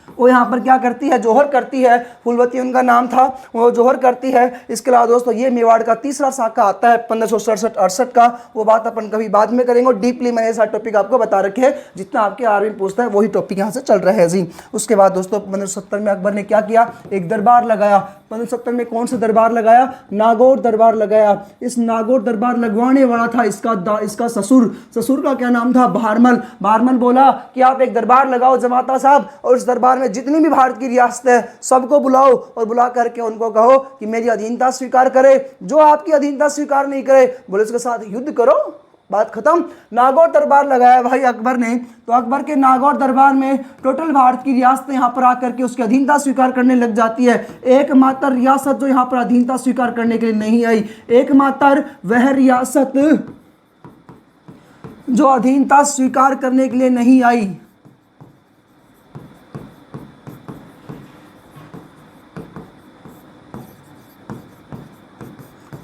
वो यहाँ पर क्या करती है? जोहर करती है। फूलवती उनका नाम था, वो जोहर करती है। इसके अलावा दोस्तों ये मेवाड़ का तीसरा शाखा आता है 1567-68 का, वो बात अपन कभी बाद में करेंगे। डीपली मैंने ऐसा टॉपिक आपको बता रखे हैं, जितना आपके आर्मी पूछता है वही टॉपिक यहाँ से चल रहे हैं जी। उसके बाद दोस्तों 1570 में अकबर ने क्या किया? एक दरबार लगाया। 1570 में कौन सा दरबार लगाया? नागौर दरबार लगाया। इस नागौर दरबार लगवाने वाला था इसका ससुर का क्या नाम था? भारमल। भारमल बोला कि आप एक दरबार लगाओ जमाता साहब, और इस दरबार जितनी भी भारत की रियासत है सबको बुलाओ और बुला करके उनको कहो कि मेरी अधीनता स्वीकार करे। जो आपकी अधीनता स्वीकार नहीं करे, बोले उसके साथ युद्ध करो, बात खत्म। नागौर दरबार लगाया भाई अकबर ने। तो अकबर के नागौर दरबार में टोटल भारत की रियासतें यहाँ पर आकर के उसकी अधीनता स्वीकार करने लग जाती है। एकमात्र रियासत जो यहाँ पर अधीनता स्वीकार करने के लिए नहीं आई, एकमात्र वह रियासत जो अधीनता स्वीकार करने के लिए नहीं आई,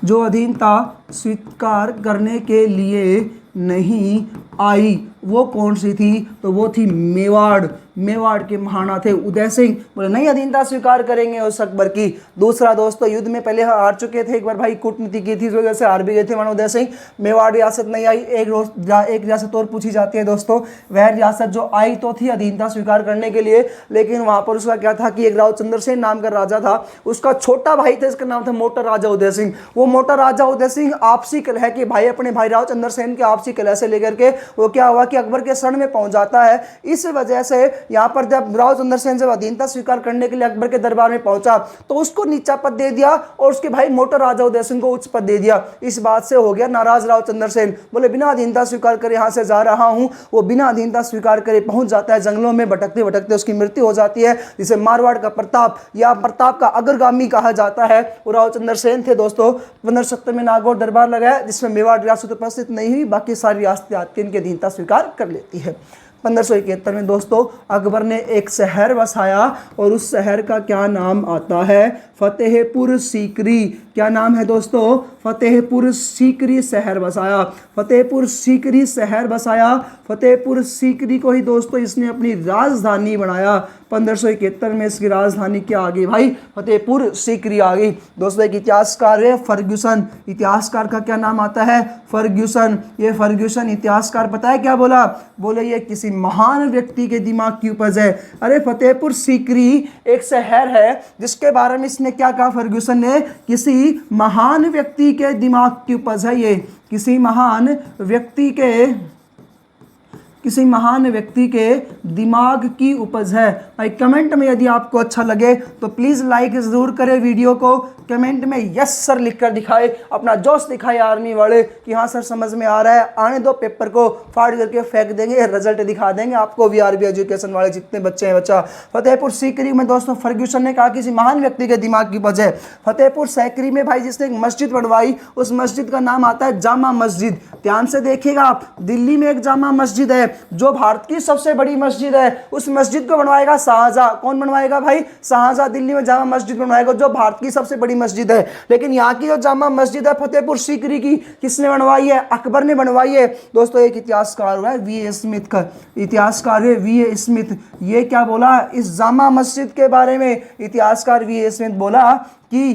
जो अधीनता स्वीकार करने के लिए नहीं आई, वो कौन सी थी? तो वो थी मेवाड़। मेवाड़ के महाराणा थे उदय सिंह, बोले नहीं अधीनता स्वीकार करेंगे उस अकबर की। दूसरा दोस्तों युद्ध में पहले हार चुके थे, एक बार भाई कूटनीति की थी, इस वजह से हार भी गए थे महाराणा उदय सिंह। मेवाड़ रियासत नहीं आई। एक रियासत और पूछी जाती है दोस्तों, वह रियासत जो आई तो थी अधीनता स्वीकार करने के लिए, लेकिन वहां पर उसका क्या था कि एक राव चंद्रसेन नाम का राजा था, उसका छोटा भाई था, इसका नाम था मोटा राजा उदय सिंह। वो मोटा राजा उदय सिंह आपसी कलह के भाई, अपने भाई राव चंद्रसेन के आपसी कलह से लेकर के वो क्या हुआ कि अकबर के शरण में पहुंच जाता है। इस वजह से यहाँ पर जब राव चंद्रसेन जब अधीनता स्वीकार करने के लिए अकबर के दरबार में पहुंचा तो उसको नीचा पद दे दिया और उसके भाई मोटा राजा उदय सिंह को उच्च पद दे दिया। इस बात से हो गया नाराज राव चंद्रसेन, बोले बिना अधीनता स्वीकार करे यहाँ से जा रहा हूँ। वो बिना अधीनता स्वीकार करे पहुंच जाता है जंगलों में, भटकते भटकते उसकी मृत्यु हो जाती है, जिसे मारवाड़ का प्रताप या प्रताप का अग्रगामी कहा जाता है। वो राव चंद्रसेन थे दोस्तों। 1570 में नागौर दरबार लगाया जिसमें मेवाड़ रियासत उपस्थित नहीं हुई, बाकी सारी रियासतें आती इनकी अधीनता स्वीकार कर लेती है। 1571 में दोस्तों अकबर ने एक शहर बसाया और उस शहर का क्या नाम आता है? फतेहपुर सीकरी। क्या नाम है दोस्तों? फतेहपुर सीकरी शहर बसाया। फतेहपुर सीकरी शहर बसाया। फतेहपुर सीकरी को ही दोस्तों इसने अपनी राजधानी बनाया। 1571 में इसकी राजधानी क्या आ गई भाई? फतेहपुर सीकरी आ गई। दोस्तों एक इतिहासकार है फर्ग्यूसन। इतिहासकार का क्या नाम आता है? फर्ग्यूसन। ये फर्ग्यूसन इतिहासकार पता है क्या बोला? बोले ये किसी महान व्यक्ति के दिमाग की उपज है। अरे फतेहपुर सीकरी एक शहर है जिसके बारे में इसने क्या कहा फर्ग्यूसन ने? किसी महान व्यक्ति के दिमाग की उपज है। ये किसी महान व्यक्ति के दिमाग की उपज है। भाई कमेंट में यदि आपको अच्छा लगे तो प्लीज़ लाइक ज़रूर करें वीडियो को। कमेंट में यस सर लिखकर दिखाए, अपना जोश दिखाए आर्मी वाले कि हाँ सर समझ में आ रहा है। आने दो, पेपर को फाड़ करके फेंक देंगे, रिजल्ट दिखा देंगे आपको। वीआरबी एजुकेशन वाले जितने बच्चे हैं बच्चा। फतेहपुर सीकरी में दोस्तों फर्ग्यूसन ने कहा किसी महान व्यक्ति के दिमाग की उपज है। फतेहपुर सीकरी में भाई जिसने एक मस्जिद बनवाई उस मस्जिद का नाम आता है जामा मस्जिद। ध्यान से देखिएगा आप, दिल्ली में एक जामा मस्जिद है जो भारत की सबसे बड़ी मस्जिद है। उस मस्जिद को बनवाएगा शाहजहां। कौन बनवाएगा भाई? शाहजहां दिल्ली में जामा मस्जिद बनवाएगा जो भारत की सबसे बड़ी मस्जिद है। लेकिन यहाँ की जो जामा मस्जिद है फतेहपुर सीकरी की किसने बनवाई है? अकबर ने बनवाई है। दोस्तों एक इतिहासकार हुआ है वी.ए. स्मिथ का, इतिहासकार है वी.ए. स्मिथ। ये क्या बोला इस जामा मस्जिद के बारे में? इतिहासकार वी.ए. स्मिथ बोला कि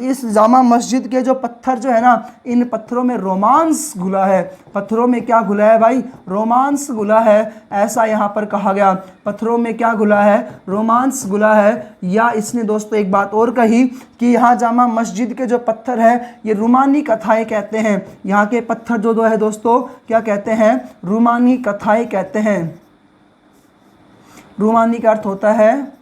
इस जामा मस्जिद के जो पत्थर जो है ना, इन पत्थरों में रोमांस घुला है। पत्थरों में क्या घुला है भाई? रोमांस घुला है, ऐसा यहाँ पर कहा गया। पत्थरों में क्या घुला है? रोमांस घुला है। या इसने दोस्तों एक बात और कही कि यहाँ जामा मस्जिद के जो पत्थर है ये रूमानी कथाएं कहते हैं। यहाँ के पत्थर जो है दोस्तों क्या कहते हैं? रूमानी कथाएं कहते हैं। रूमानी का अर्थ होता है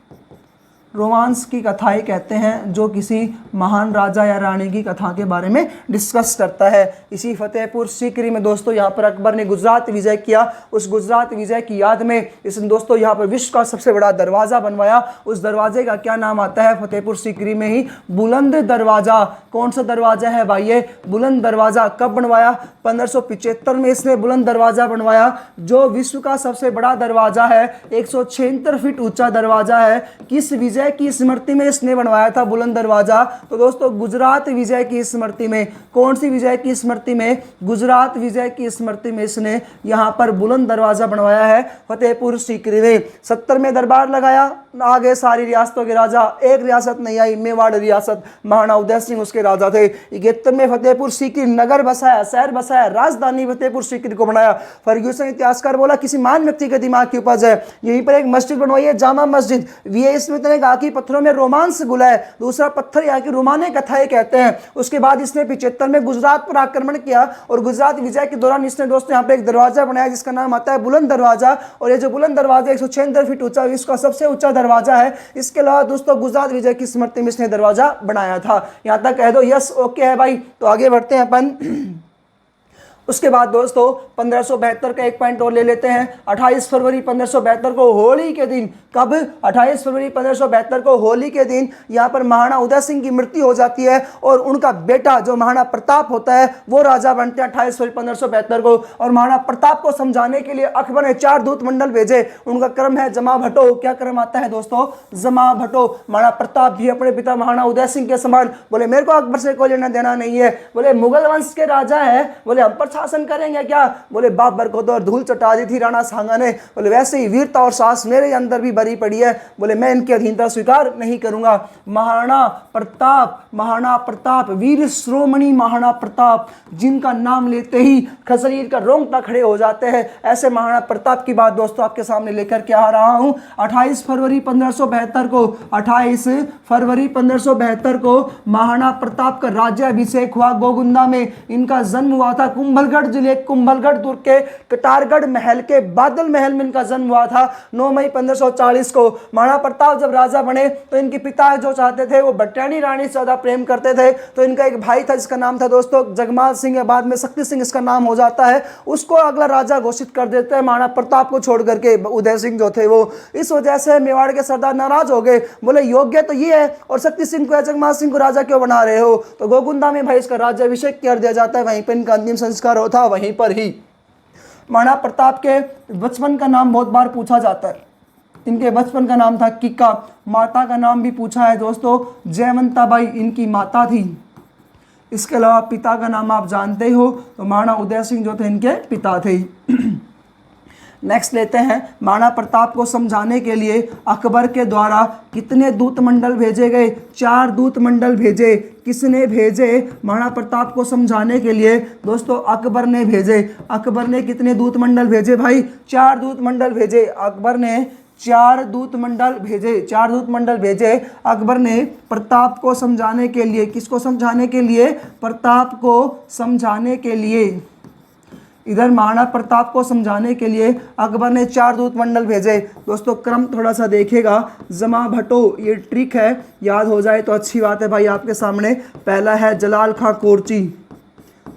रोमांस की कथाएं कहते हैं, जो किसी महान राजा या रानी की कथा के बारे में डिस्कस करता है। इसी फतेहपुर सीकरी में दोस्तों यहाँ पर अकबर ने गुजरात विजय किया। उस गुजरात विजय की याद में इसने दोस्तों यहाँ पर विश्व का सबसे बड़ा दरवाज़ा बनवाया। उस दरवाजे का क्या नाम आता है? फतेहपुर सीकरी में ही बुलंद दरवाज़ा। कौन सा दरवाज़ा है भाई? ये बुलंद दरवाज़ा। कब बनवाया? 1575 में इसने बुलंद दरवाज़ा बनवाया जो विश्व का सबसे बड़ा दरवाज़ा है। 176 फीट ऊंचा दरवाज़ा है। किस विजय की स्मृति में इसने बनवाया था बुलंद दरवाजा? तो दोस्तों गुजरात विजय की स्मृति में। कौन सी विजय की स्मृति में? गुजरात विजय की स्मृति में इसने यहाँ पर बुलंद दरवाजा बनवाया है फतेहपुर सीकरी में। 70 में दरबार लगाया, आ गए सारी रियासतों के राजा। एक रियासत नहीं आई, मेवाड़ रियासत, महाराणा उदय सिंह उसके राजा थे। 71 में फतेहपुर सीकरी नगर बसाया, शहर बसाया, राजधानी फतेहपुर सीकरी को बनाया। फर्ग्यूसन इतिहासकार बोला किसी महान व्यक्ति के दिमाग की उपज है। यहीं पर एक मस्जिद बनवाई है जामा मस्जिद। वी.ए. स्मिथ ने कहा कि पत्थरों में रोमांस घुला है। दूसरा पत्थर यहाँ की रोमाने कथाएं कहते हैं। उसके बाद इसने 75 में गुजरात पर आक्रमण किया और गुजरात विजय के दौरान इसने दोस्तों यहाँ पे एक दरवाजा बनाया जिसका नाम आता है बुलंद दरवाजा। और ये जो बुलंद दरवाजा 176 फीट ऊंचा, इसका सबसे ऊंचा दरवाजा है। इसके अलावा दोस्तों गुजरात विजय की स्मृति में इसने दरवाजा बनाया था। यहाँ तक कह दो यस ओके है भाई। तो आगे बढ़ते हैं अपन। उसके बाद दोस्तों 1572 का एक पॉइंट और ले लेते हैं। 28 फरवरी 1572 को होली के दिन, कब? 28 फरवरी 1572 को होली के दिन यहाँ पर महाराणा उदय सिंह की मृत्यु हो जाती है और उनका बेटा जो महाराणा प्रताप होता है वो राजा बनते हैं 28 फरवरी 1572 को। और महाराणा प्रताप को समझाने के लिए अकबर ने 4 दूत मंडल भेजे। उनका क्रम है जमा भटो। क्या क्रम आता है दोस्तों? जमा भटो। महाराणा प्रताप भी अपने पिता महाराणा उदय सिंह के समान बोले मेरे को अकबर से कोई लेना देना नहीं है। बोले मुगल वंश के राजा है, बोले हम पर शासन करेंगे क्या? बोले बाबर को तो धूल चटा दी थी राणा सांगा ने। बोले वैसे ही वीरता और साहस मेरे अंदर भी भरी पड़ी है। बोले मैं इनकी अधीनता स्वीकार नहीं करूंगा। महाराणा प्रताप वीर श्रोमणी महाराणा प्रताप, जिनका नाम लेते ही शरीर का रोंगटा खड़े हो जाते हैं, ऐसे महाराणा प्रताप की बात दोस्तों आपके सामने लेकर के आ रहा हूं। 28 फरवरी 1572 को 28 फरवरी 1572 को महाराणा प्रताप का राज्याभिषेक हुआ। गोगुंदा में इनका जन्म हुआ था। कुंभल कुंभलगढ़ जिले कुंभलगढ़ दुर्ग के कटारगढ़ महल के बादल महल में इनका जन्म हुआ था 9 मई 1540 को। महाराणा प्रताप जब राजा बने तो इनके पिता जो चाहते थे वो भट्टानी रानी से ज्यादा प्रेम करते थे, तो इनका एक भाई था जिसका नाम था दोस्तों जगमाल सिंह, बाद में शक्ति सिंह इसका नाम हो जाता है, उसको अगला राजा घोषित कर देते हैं महाराणा प्रताप को छोड़ करके, उदय सिंह जो थे वो। इस वजह से मेवाड़ के सरदार नाराज हो गए, बोले योग्य तो ये है और शक्ति सिंह को या जगमाल सिंह को राजा क्यों बना रहे हो। तो गोकुंदा में भाई इसका राज्याभिषेक कर दिया जाता है, वहीं पर इनका अंतिम संस्कार होता है वहीं पर ही। महाराणा प्रताप के बचपन का नाम बहुत बार पूछा जाता है, इनके बचपन का नाम था किक्का। माता का नाम भी पूछा है दोस्तों, जयवंताबाई इनकी माता थी। इसके अलावा पिता का नाम आप जानते हो, तो महाराणा उदय सिंह जो थे इनके पिता थे। नेक्स्ट लेते हैं, महाराणा प्रताप को समझाने के लिए अकबर के द्वारा कितने दूत मंडल भेजे गए? 4 दूत मंडल भेजे। किसने भेजे? महाराणा प्रताप को समझाने के लिए दोस्तों अकबर ने भेजे। अकबर ने कितने दूत मंडल भेजे भाई? 4 दूत मंडल भेजे। अकबर ने 4 दूत मंडल भेजे। 4 दूत मंडल भेजे अकबर ने प्रताप को समझाने के लिए। किसको समझाने के लिए? प्रताप को समझाने के लिए। इधर महाराणा प्रताप को समझाने के लिए अकबर ने 4 दूत मंडल भेजे। दोस्तों क्रम थोड़ा सा देखेगा, जमा भटो, ये ट्रिक है, याद हो जाए तो अच्छी बात है भाई। आपके सामने पहला है जलाल खां कोरची।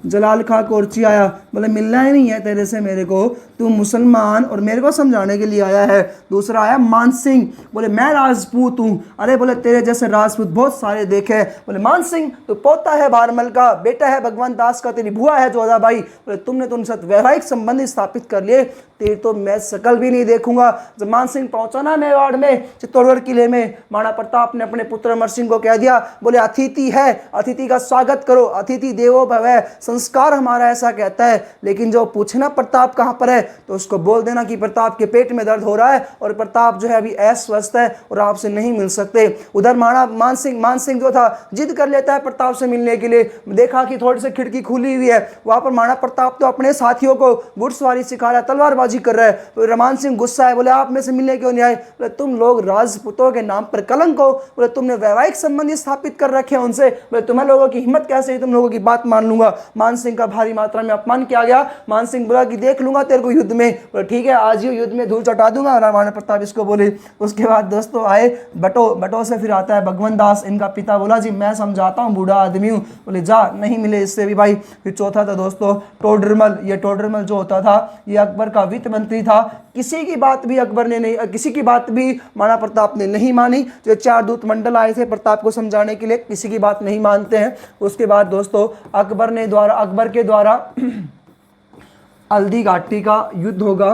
जलाल खां कोरची आया, बोले मिलना ही नहीं है तेरे से मेरे को, तू मुसलमान और मेरे को समझाने के लिए आया है। दूसरा आया मान सिंह, बोले मैं राजपूत हूँ। अरे बोले तेरे जैसे राजपूत बहुत सारे देखे। बोले मान सिंह तो पोता है भारमल का, बेटा है भगवान दास का, तेरी बुआ है जोधाबाई। बोले तुमने तो उनसे वैवाहिक संबंध स्थापित कर लिए, तेरी तो मैं शकल भी नहीं देखूंगा। जब मान सिंह पहुंचा ना मेवाड़ में चित्तौड़गढ़ किले में, महाराणा प्रताप ने अपने पुत्र अमर सिंह को कह दिया, बोले अतिथि है, अतिथि का स्वागत करो, अतिथि देवो भव, संस्कार हमारा ऐसा कहता है। लेकिन जो पूछना प्रताप कहाँ पर है, तो उसको बोल देना कि प्रताप के पेट में दर्द हो रहा है और प्रताप जो है अभी अस्वस्थ है और आपसे नहीं मिल सकते। उधर मान सिंह जो था जिद कर लेता है प्रताप से मिलने के लिए। देखा कि थोड़ी सी खिड़की खुली हुई है, वहां पर महाराणा प्रताप तो अपने साथियों को घुड़सवारी सिखा रहा है, तलवारबाजी कर रहा है। तो मान सिंह गुस्सा है, बोले आप में से मिलने क्यों नहीं आए? बोले तुम लोग राजपूतों के नाम पर कलंक हो, बोले तुमने वैवाहिक संबंध स्थापित कर रखे हैं उनसे, बोले तुम्हें लोगों की हिम्मत कैसे, तुम लोगों की बात मान लूंगा। मान सिंह का भारी मात्रा में अपमान किया गया। मान सिंह बोला कि देख लूंगा तेरे को युद्ध में। बोले ठीक है, आज ही युद्ध में धूल चटा दूंगा, महाराणा प्रताप इसको बोले। उसके बाद दोस्तों आए बटो से फिर आता है भगवान दास, इनका पिता। बोला जी मैं समझाता हूँ, बूढ़ा आदमी हूँ। बोले जा, नहीं मिले इससे भी भाई। फिर चौथा था दोस्तों टोडरमल। ये टोडरमल जो होता था ये अकबर का वित्त मंत्री था। किसी की बात भी महाराणा प्रताप ने नहीं मानी। जो 4 दूत मंडल आए थे प्रताप को समझाने के लिए, किसी की बात नहीं मानते हैं। उसके बाद दोस्तों अकबर के द्वारा हल्दी घाटी का युद्ध होगा।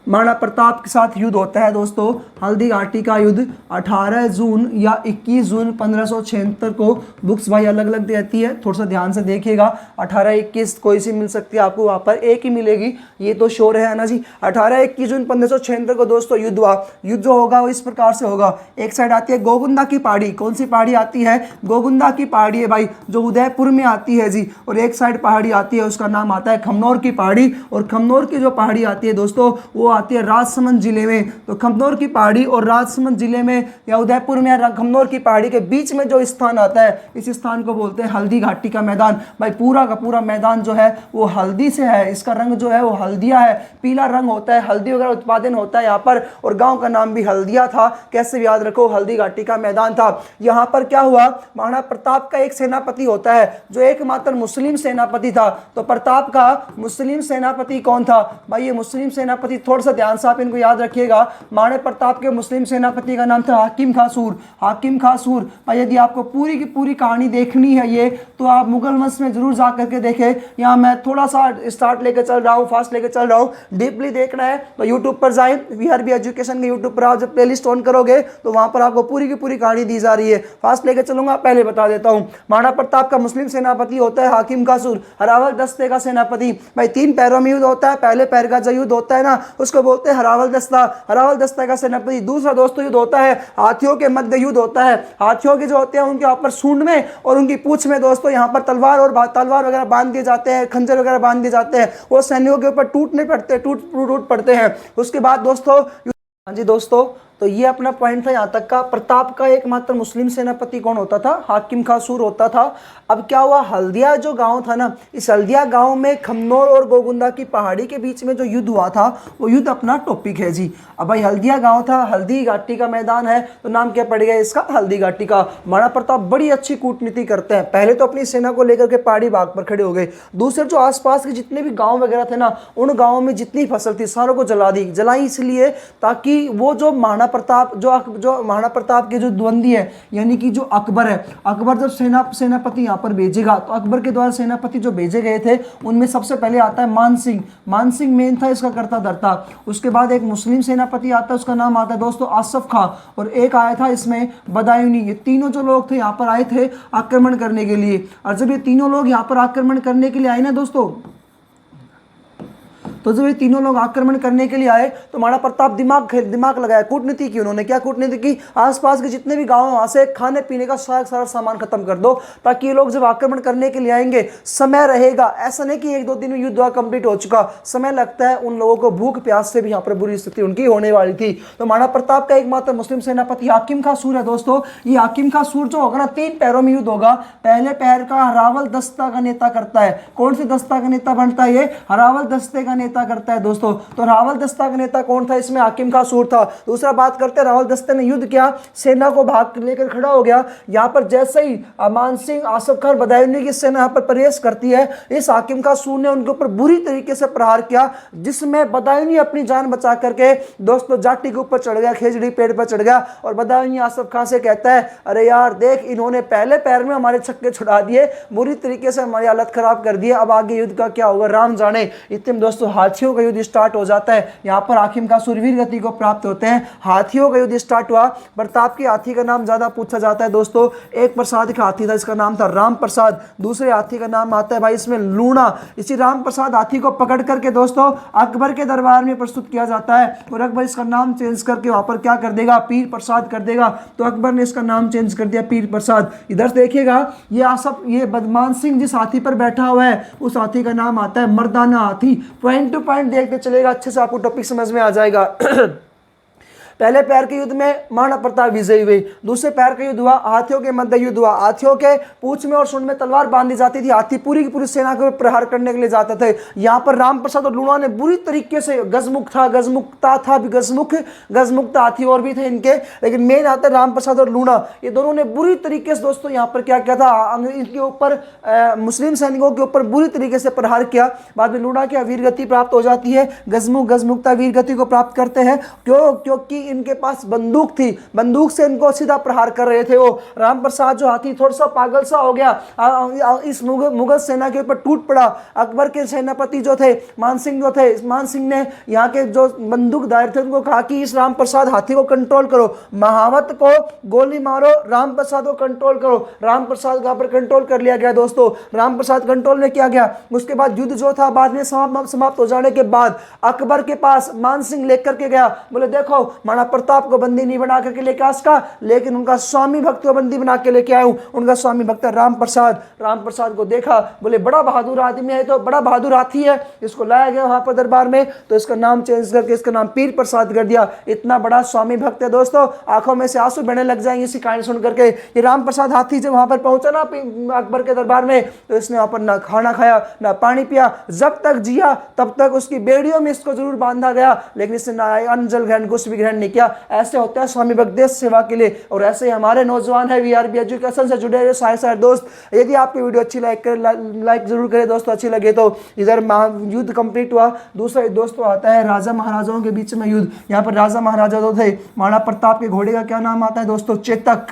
महाराणा प्रताप के साथ युद्ध होता है दोस्तों हल्दी घाटी का युद्ध 18 जून या 21 जून 1576 को। बुक्स भाई अलग अलग देती है, थोड़ा सा ध्यान से देखिएगा। 18-21 कोई सी मिल सकती है आपको, वहाँ पर एक ही मिलेगी, ये तो श्योर है ना जी। 18-21 जून 1576 को दोस्तों युद्ध हुआ। युद्ध जो होगा वो इस प्रकार से होगा। एक साइड आती है गोगुंदा की पहाड़ी। कौन सी पहाड़ी आती है? गोगुंदा की पहाड़ी है भाई, जो उदयपुर में आती है जी। और एक साइड पहाड़ी आती है, उसका नाम आता है खमनौर की पहाड़ी। और खमनौर की जो पहाड़ी आती है दोस्तों वो आती है राजसमंद जिले में। तो खमनौर की पहाड़ी और राजसमंद जिले में या उदयपुर में या खमनौर की पहाड़ी के बीच में जो स्थान आता है, इस स्थान को बोलते हैं हल्दी घाटी का मैदान। भाई पूरा का पूरा मैदान जो है वो हल्दी से है, इसका रंग जो है वो हल्दिया है, पीला रंग होता है, हल्दी वगैरह उत्पादन होता है यहाँ पर। और गांव का नाम भी हल्दिया था। कैसे भी याद रखो, हल्दी घाटी का मैदान था। यहाँ पर क्या हुआ, महाराणा प्रताप का एक सेनापति होता है जो एकमात्र मुस्लिम सेनापति था। तो प्रताप का मुस्लिम सेनापति कौन था भाई? ये मुस्लिम सेनापति थोड़ा सा ध्यान से आप इनको याद रखिएगा। महाराणा प्रताप के मुस्लिम सेनापति का नाम था हाकिम खां सूर। हाकिम खां सूर भाई, यदि आपको पूरी की पूरी कहानी देखनी है ये, तो आप मुगल वंश में जरूर जा करके देखें। यहाँ मैं थोड़ा सा स्टार्ट लेकर चल रहा हूँ, फास्ट लेकर चल रहा हूँ। डीपली देखना है तो यूट्यूब पर जाएं, वीआरबी एजुकेशन के यूट्यूब पर आप जब प्लेलिस्ट ऑन करोगे तो वहां पर आपको पूरी की पूरी कहानी दी जा रही है। फास्ट लेकर चलूंगा, पहले बता देता हूँ। महाराणा प्रताप का मुस्लिम सेनापति होता है हाकिम खां सूर, हरावल दस्ते का सेनापति। भाई 3 पैरों में युद्ध होता है। पहले पैर का जो युद्ध होता है ना, उसको बोलते हैं हरावल दस्ता, हरावल दस्ता का सेनापति। दूसरा दोस्तों युद्ध होता है हाथियों के मध्य युद्ध होता है। हाथियों के जो होते हैं उनके ऊपर सूंड में और उनकी पूंछ में दोस्तों यहाँ पर तलवार वगैरह बांध दिए जाते हैं, खंजर वगैरह बांध दिए जाते हैं। वो सैनिकों के ऊपर टूट पड़ते हैं। उसके बाद दोस्तों, हाँ जी दोस्तों, तो ये अपना पॉइंट था यहाँ तक का। प्रताप का एकमात्र मुस्लिम सेनापति कौन होता था? हाकिम खां सूर होता था। अब क्या हुआ, हल्दिया जो गांव था ना, इस हल्दिया गांव में खमनोर और गोगुंदा की पहाड़ी के बीच में जो युद्ध हुआ था, वो युद्ध अपना टॉपिक है जी। अब भाई हल्दिया गांव था, हल्दी घाटी का मैदान है, तो नाम क्या पड़ गया इसका? हल्दी घाटी का। महाराणा प्रताप बड़ी अच्छी कूटनीति करते हैं। पहले तो अपनी सेना को लेकर के पहाड़ी भाग पर खड़े हो गए, दूसरे जो आसपास के जितने भी गांव वगैरह थे ना, उन गांवों में जितनी फसल थी सारों को जला दी। जलाई इसलिए ताकि वो जो महाराणा प्रताप जो महाराणा प्रताप के जो द्वंद्वी है, यानी कि जो अकबर है, अकबर जब सेनापति यहाँ पर भेजेगा, तो अकबर के द्वारा सेनापति जो भेजे गए थे उनमें सबसे पहले आता है मान सिंह। मान सिंह मेन था इसका करता धरता। उसके बाद एक मुस्लिम सेनापति आता है, उसका नाम आता है दोस्तों आसफ खां, और एक आया था इसमें बदायूनी। ये तीनों जो लोग थे यहाँ पर आए थे आक्रमण करने के लिए। और जब ये तीनों लोग यहाँ पर आक्रमण करने के लिए आए ना दोस्तों, तो जब ये तीनों लोग आक्रमण करने के लिए आए, तो महाराणा प्रताप दिमाग लगाया, कूटनीति की। उन्होंने क्या कूटनीति की? आसपास के जितने भी गांव हैं वहां से खाने पीने का सारा सामान खत्म कर दो, ताकि ये लोग जब आक्रमण करने के लिए आएंगे समय रहेगा। ऐसा नहीं कि 1-2 दिन में युद्ध कंप्लीट हो चुका, समय लगता है। उन लोगों को भूख प्यास से भी यहाँ पर बुरी स्थिति उनकी होने वाली थी। तो महाराणा प्रताप का एकमात्र मुस्लिम सेनापति हाकिम खां सूर है दोस्तों। ये हाकिम खां सूर जो होगा ना, 3 पैरों में युद्ध होगा। पहले पैर का हरावल दस्ता का नेता करता है। कौन से दस्ता का नेता बनता है? ये हरावल दस्ते का नेता करता है दोस्तों। तो रावल दस्ता का नेता कौन था? इसमें हाकिम खां सूर था। दूसरा बात करते हैं, रावल दस्ते ने युद्ध किया, सेना को भाग लेकर खड़ा हो गया। यहाँ पर जैसे ही मान सिंह, आसफ खान, बदायूनी की सेना यहाँ पर प्रवेश करती है, इस हाकिम खां सूर ने उनके ऊपर बुरी तरीके से प्रहार किया, जिसमें बदायूनी अपनी जान बचा करके दोस्तों जाटी के ऊपर चढ़ गया, खेजड़ी पेड़ पर चढ़ गया। और बदायूनी आसफ खान से कहता है, अरे यार देख, इन्होंने पहले पैर में हमारे छक्के छुड़ा दिए, बुरी तरीके से हमारी हालत खराब कर दी है, अब आगे युद्ध का क्या होगा राम जाने। इतने दोस्तों हाथियों का युद्ध स्टार्ट हो जाता है। यहाँ पर हाकिम खां सूर वीर गति को प्राप्त होते हैं। हाथियों का युद्ध स्टार्ट हुआ। प्रताप के हाथी का नाम ज्यादा पूछा जाता है दोस्तों। एक प्रसाद का हाथी था, इसका नाम था राम प्रसाद। दूसरे हाथी का नाम आता है भाई इसमें लूणा। इसी राम प्रसाद हाथी को पकड़ करके दोस्तों अकबर के दरबार में प्रस्तुत किया जाता है, और अकबर इसका नाम चेंज करके वहां पर क्या कर देगा? पीर प्रसाद कर देगा। तो अकबर ने इसका नाम चेंज कर दिया पीर प्रसाद। इधर देखिएगा, ये बदमान सिंह जिस हाथी पर बैठा हुआ है, उस हाथी का नाम आता है मर्दाना हाथी। पॉइंट टू पॉइंट देखते चलेगा, अच्छे से आपको टॉपिक समझ में आ जाएगा। पहले पैर के युद्ध में महाराणा प्रताप विजयी हुए। दूसरे पैर का युद्ध हुआ, हाथियों के मध्य युद्ध हुआ। हाथियों के पूंछ में और सूंड में तलवार बांधी जाती थी। हाथी पूरी की पूरी सेना के ऊपर प्रहार करने के लिए जाते थे। यहाँ पर राम प्रसाद और लूणा ने बुरी तरीके से, गजमुक्त हाथी और भी थे इनके, लेकिन मेन आता है राम प्रसाद और लूणा। ये दोनों ने बुरी तरीके से दोस्तों यहाँ पर क्या किया था? इनके ऊपर मुस्लिम सैनिकों के ऊपर बुरी तरीके से प्रहार किया। बाद में लूणा की वीर गति प्राप्त हो जाती है, गजमुक्ता वीर गति को प्राप्त करते हैं। क्योंकि इनके पास बंदूक थी, बंदूक से इनको सीधा प्रहार कर रहे थे वो। राम प्रसाद जो हाथी थोड़ा सा पागल सा हो गया, इस मुगल सेना के ऊपर टूट पड़ा। अकबर के सेनापति जो थे मान सिंह ने यहाँ के जो बंदूकधारी थे उनको कहा कि इस राम प्रसाद हाथी को कंट्रोल करो, महावत को गोली मारो, राम प्रसाद को कंट्रोल करो। राम प्रसाद का पर कंट्रोल कर लिया गया दोस्तों। राम प्रसाद कंट्रोल में किया गया। उसके बाद युद्ध जो था बाद में समाप्त हो जाने के बाद अकबर के पास मान सिंह लेकर के गया, बोले देखो महाराणा प्रताप को बंदी नहीं बना करके लेके आसका, लेकिन उनका स्वामी भक्त को बंदी बना के लेके आया हूं। उनका स्वामी भक्त है राम प्रसाद। राम प्रसाद को देखा, बोले बड़ा बहादुर आदमी है, तो बड़ा बहादुर हाथी है, इसको लाया गया वहां पर दरबार में, तो इसका नाम चेंज करके इसका नाम पीर प्रसाद कर दिया। इतना बड़ा स्वामी भक्त है दोस्तों, आंखों में से आंसू बहने लग जाएंगे इसी कहानी सुन करके। ये राम प्रसाद हाथी जब वहां पर पहुंचा ना अकबर के दरबार में, तो इसने वहां पर ना खाना खाया ना पानी पिया। जब तक जिया तब तक उसकी बेड़ियों में इसको जरूर बांधा गया, लेकिन इसने ना अन्न जल ग्रहण कुछ भी ग्रहण नहीं किया। ऐसे होता है स्वामी भक्त देश सेवा के लिए। और ऐसे ही हमारे नौजवान है वीआरबी एजुकेशन से जुड़े हुए सारे दोस्त, यदि आपकी वीडियो अच्छी लाइक जरूर करें दोस्तों, अच्छी लगे तो। इधर युद्ध कंप्लीट हुआ। दूसरा दोस्तों आता है राजा महाराजाओं के बीच में युद्ध। यहाँ पर राजा महाराजा तो थे। महाराणा प्रताप के घोड़े का क्या नाम आता है दोस्तों? चेतक।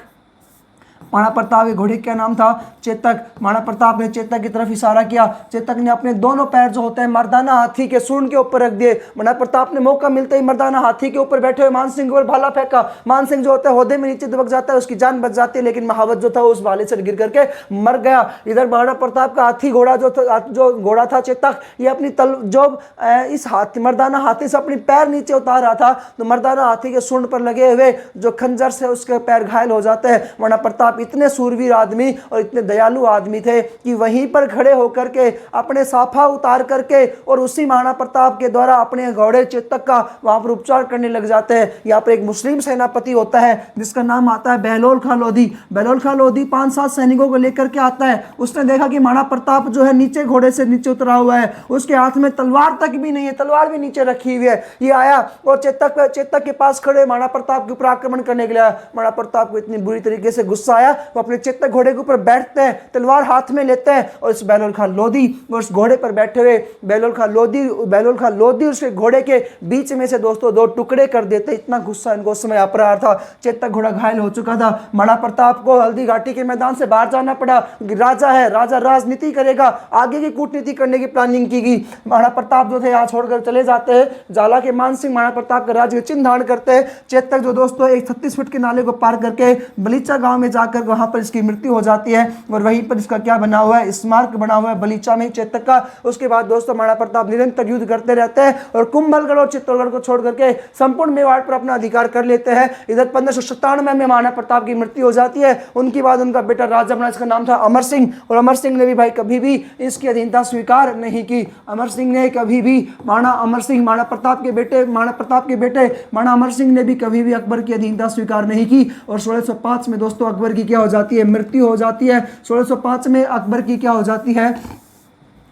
महाराणा प्रताप के घोड़े का नाम था चेतक। महाराणा प्रताप ने चेतक की तरफ इशारा किया। चेतक ने अपने दोनों पैर जो होते हैं मर्दाना हाथी के सूंड के ऊपर रख दिए। महाराणा प्रताप ने मौका मिलते ही मर्दाना हाथी के ऊपर बैठे हुए मान सिंह के ऊपर भाला फेंका। मान सिंह जो होता है होदे में नीचे दुबक जाता है, उसकी जान बच जाती है, लेकिन महावत जो था उस भाले से गिर करके मर गया। इधर महाराणा प्रताप का हाथी घोड़ा जो घोड़ा था चेतक, ये अपनी इस हाथी मर्दाना हाथी से अपनी पैर नीचे उतार रहा था, तो मर्दाना हाथी के सूंड पर लगे हुए जो खंजर से उसके पैर घायल हो जाते हैं। महाराणा प्रताप प्रताप इतने सूरवीर आदमी और इतने दयालु आदमी थे कि वहीं पर खड़े होकर के अपने साफा उतार करके और उसी महाराणा प्रताप के द्वारा अपने घोड़े चेतक का वहां पर उपचार करने लग जाते हैं। यहाँ पर एक मुस्लिम सेनापति होता है जिसका नाम आता है बहलोल खां लोधी। बहलोल खां लोधी 5-7 सैनिकों को लेकर के आता है। उसने देखा कि महाराणा प्रताप जो है नीचे घोड़े से नीचे उतरा हुआ है, उसके हाथ में तलवार तक भी नहीं है, तलवार भी नीचे रखी हुई है। ये आया और चेतक के पास खड़े महाराणा प्रताप के ऊपर आक्रमण करने के लिए आया। महाराणा प्रताप को इतनी बुरी तरीके से गुस्सा आया, वो अपने चेतक घोड़े के ऊपर बैठते हैं, तलवार हाथ में लेते हैं और इस बहलोल खां लोधी और उस घोड़े पर बैठे हुए बहलोल खां लोधी उसके घोड़े के बीच में से दोस्तों 2 टुकड़े कर देते। इतना गुस्सा इनको उस समय आ रहा था। चेतक घोड़ा घायल हो चुका था। महाराणा प्रताप को हल्दी घाटी के मैदान से बाहर जाना पड़ा। राजा है, राजा राजनीति करेगा, आगे की कूटनीति करने की प्लानिंग की गई। महाराणा प्रताप जो थे यहाँ छोड़कर चले जाते हैं। जाला के मान सिंह महाराणा प्रताप का राज्य चिन्ह धारण करते हैं। चेतक जो दोस्तों एक 36 फीट के नाले को पार करके बलीचा गांव में जाकर वहां पर इसकी मृत्यु हो जाती है और वहीं पर इसका क्या बना हुआ है, स्मारक बना हुआ है बलीचा में चेतक का। उसके बाद दोस्तों महाराणा प्रताप निरंतर युद्ध करते रहते हैं और कुंभलगढ़ और चित्तौड़गढ़ को छोड़ करके संपूर्ण मेवाड़ पर अपना अधिकार कर लेते हैं। इधर 1597 में महाराणा प्रताप की मृत्यु हो जाती है। उनके बाद उनका बेटा राजा बना, इसका नाम था अमर सिंह। और अमर सिंह ने भी भाई कभी भी इसकी अधीनता स्वीकार नहीं की। अमर सिंह ने कभी भी महाराणा प्रताप के बेटे महाराणा अमर सिंह ने भी कभी भी अकबर की अधीनता स्वीकार नहीं की। और 1605 में दोस्तों अकबर की क्या हो जाती है, मृत्यु हो जाती है। 1605 में अकबर की क्या हो जाती है,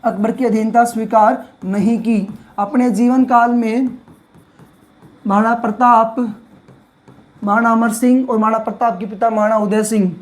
अकबर की अधीनता स्वीकार नहीं की। अपने जीवन काल में महाराणा प्रताप, महाराणा अमर सिंह और महाराणा प्रताप के पिता महाराणा उदय सिंह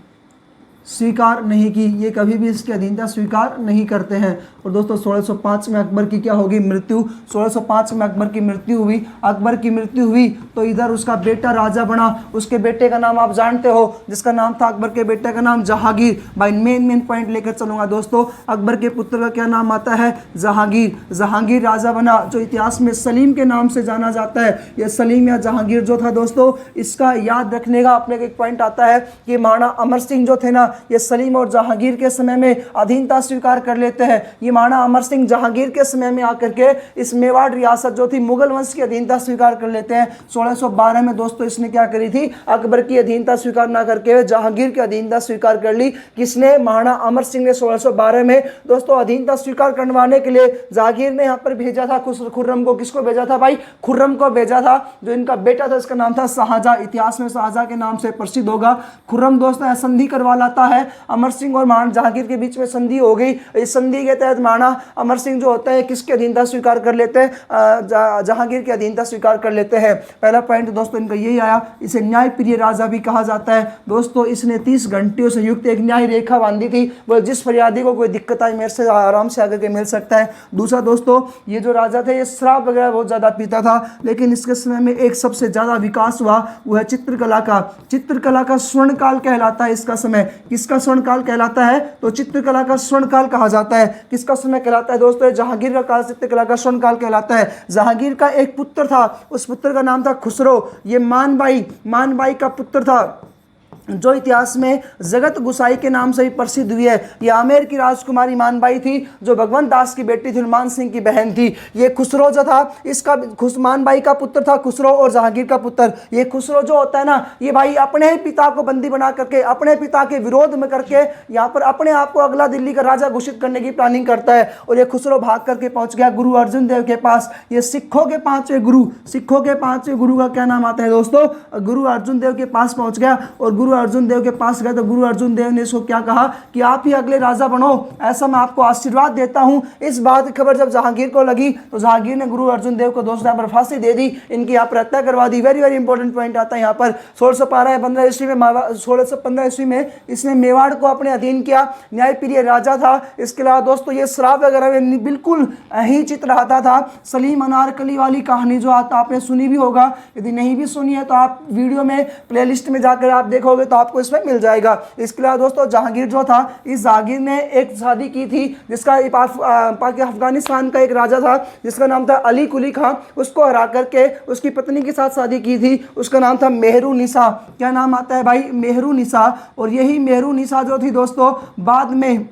स्वीकार नहीं की। ये कभी भी इसकी अधीनता स्वीकार नहीं करते हैं। और दोस्तों 1605 में अकबर की क्या होगी, मृत्यु। 1605 में अकबर की मृत्यु हुई। अकबर की मृत्यु हुई तो इधर उसका बेटा राजा बना। उसके बेटे का नाम आप जानते हो, जिसका नाम था अकबर के बेटे का नाम जहांगीर। भाई मेन पॉइंट लेकर चलूंगा दोस्तों। अकबर के पुत्र का क्या नाम आता है, जहांगीर। जहांगीर राजा बना, जो इतिहास में सलीम के नाम से जाना जाता है। यह सलीम या जहांगीर जो था दोस्तों, इसका याद रखने का अपने एक पॉइंट आता है कि महाराणा अमर सिंह जो थे ना, ये सलीम और जहांगीर के समय में अधीनता स्वीकार कर लेते हैं। ये महाराणा अमर सिंह जहांगीर के समय में आकर के इस मेवाड़ रियासत जो थी मुगल वंश की अधीनता स्वीकार कर लेते हैं। 1612 में दोस्तों इसने क्या करी थी, अकबर की अधीनता स्वीकार ना करके जहांगीर की अधीनता स्वीकार कर ली। किसने, महाराणा अमर सिंह ने 1612 में दोस्तों अधीनता स्वीकार करवाने के लिए जहांगीर ने यहाँ पर भेजा था खुर्रम को। किसको भेजा था भाई, खुर्रम को भेजा था। जो इनका बेटा था इसका नाम था शाहजहां। इतिहास में शाहजहां के नाम से प्रसिद्ध होगा। खुर्रम दोस्तों संधि करवा लाता है। अमर सिंह और महाराणा जहांगीर के बीच में संधि हो गई। इस संधि के तहत महाराणा अमर सिंह जो होता है किसकी अधीनता स्वीकार कर लेते हैं, जहांगीर की अधीनता स्वीकार कर लेते हैं। पहला पॉइंट दोस्तों इनका यही आया। इसे न्यायप्रिय राजा भी कहा जाता है। दोस्तों इसने 30 घंटियों से युक्त एक न्याय रेखा बांधी थी। वो जिस फरियादी को कोई दिक्कत आई मेरे से आराम से आकर के मिल सकता है। दूसरा दोस्तों, ये जो राजा थे ये शराब वगैरह बहुत ज्यादा पीता था, लेकिन इसके समय में एक सबसे ज्यादा विकास हुआ, वो है चित्रकला का। चित्रकला का स्वर्ण काल कहलाता है इसका समय। किसका स्वर्ण काल कहलाता है, तो चित्रकला का स्वर्ण काल कहा जाता है। किसका समय कहलाता है दोस्तों, जहांगीर का काल चित्रकला का स्वर्ण काल कहलाता है। जहांगीर का एक पुत्र था, उस पुत्र का नाम था खुसरो। ये मानबाई का पुत्र था, जो इतिहास में जगत गुसाई के नाम से भी प्रसिद्ध हुई है। ये आमेर की राजकुमारी मानबाई थी, जो भगवंत दास की बेटी थी, मान सिंह की बहन थी। ये खुसरो जो था, इसका मानबाई का पुत्र था खुसरो और जहांगीर का पुत्र। ये खुसरो जो होता है ना, ये भाई अपने ही पिता को बंदी बना करके, अपने पिता के विरोध में करके यहाँ पर अपने आप को अगला दिल्ली का राजा घोषित करने की प्लानिंग करता है। और ये खुसरो भाग करके पहुंच गया गुरु अर्जुन देव के पास। ये सिखों के पांचवें गुरु का क्या नाम आता है दोस्तों, गुरु अर्जुन देव के पास पहुंच गया। और गुरु अर्जुन देव के पास गए तो गुरु अर्जुन देव ने इसको क्या कहा कि आप ही अगले राजा बनो, ऐसा मैं आपको आशीर्वाद देता हूं। इस बात की खबर जब जहांगीर को लगी तो जहांगीर ने गुरु अर्जुन देव को दोस्तों यहाँ पर फांसी दे दी, इनकी यहाँ पर हत्या करवा दी। वेरी वेरी इंपॉर्टेंट पॉइंट आता है यहाँ पर। 1615 ईस्वी में इसने मेवाड़ को अपने अधीन किया। न्यायप्रिय राजा था। इसके अलावा दोस्तों ये शराब वगैरह में बिल्कुल ही चित रहता था। सलीम अनारकली वाली कहानी जो आता आपने सुनी भी होगा, यदि नहीं भी सुनी है तो आप वीडियो में प्लेलिस्ट में जाकर आप देखोगे तो आपको इसमें मिल जाएगा। इसके अलावा दोस्तों जहांगीर जो था, इस जहांगीर ने एक शादी की थी जिसका अफगानिस्तान का एक राजा था जिसका नाम था अली कुली खां, उसको हरा करके उसकी पत्नी के साथ शादी की थी। उसका नाम था मेहरू निसा। क्या नाम आता है भाई, मेहरू निसा। और यही मेहरू निसा जो थी दोस्तों बाद में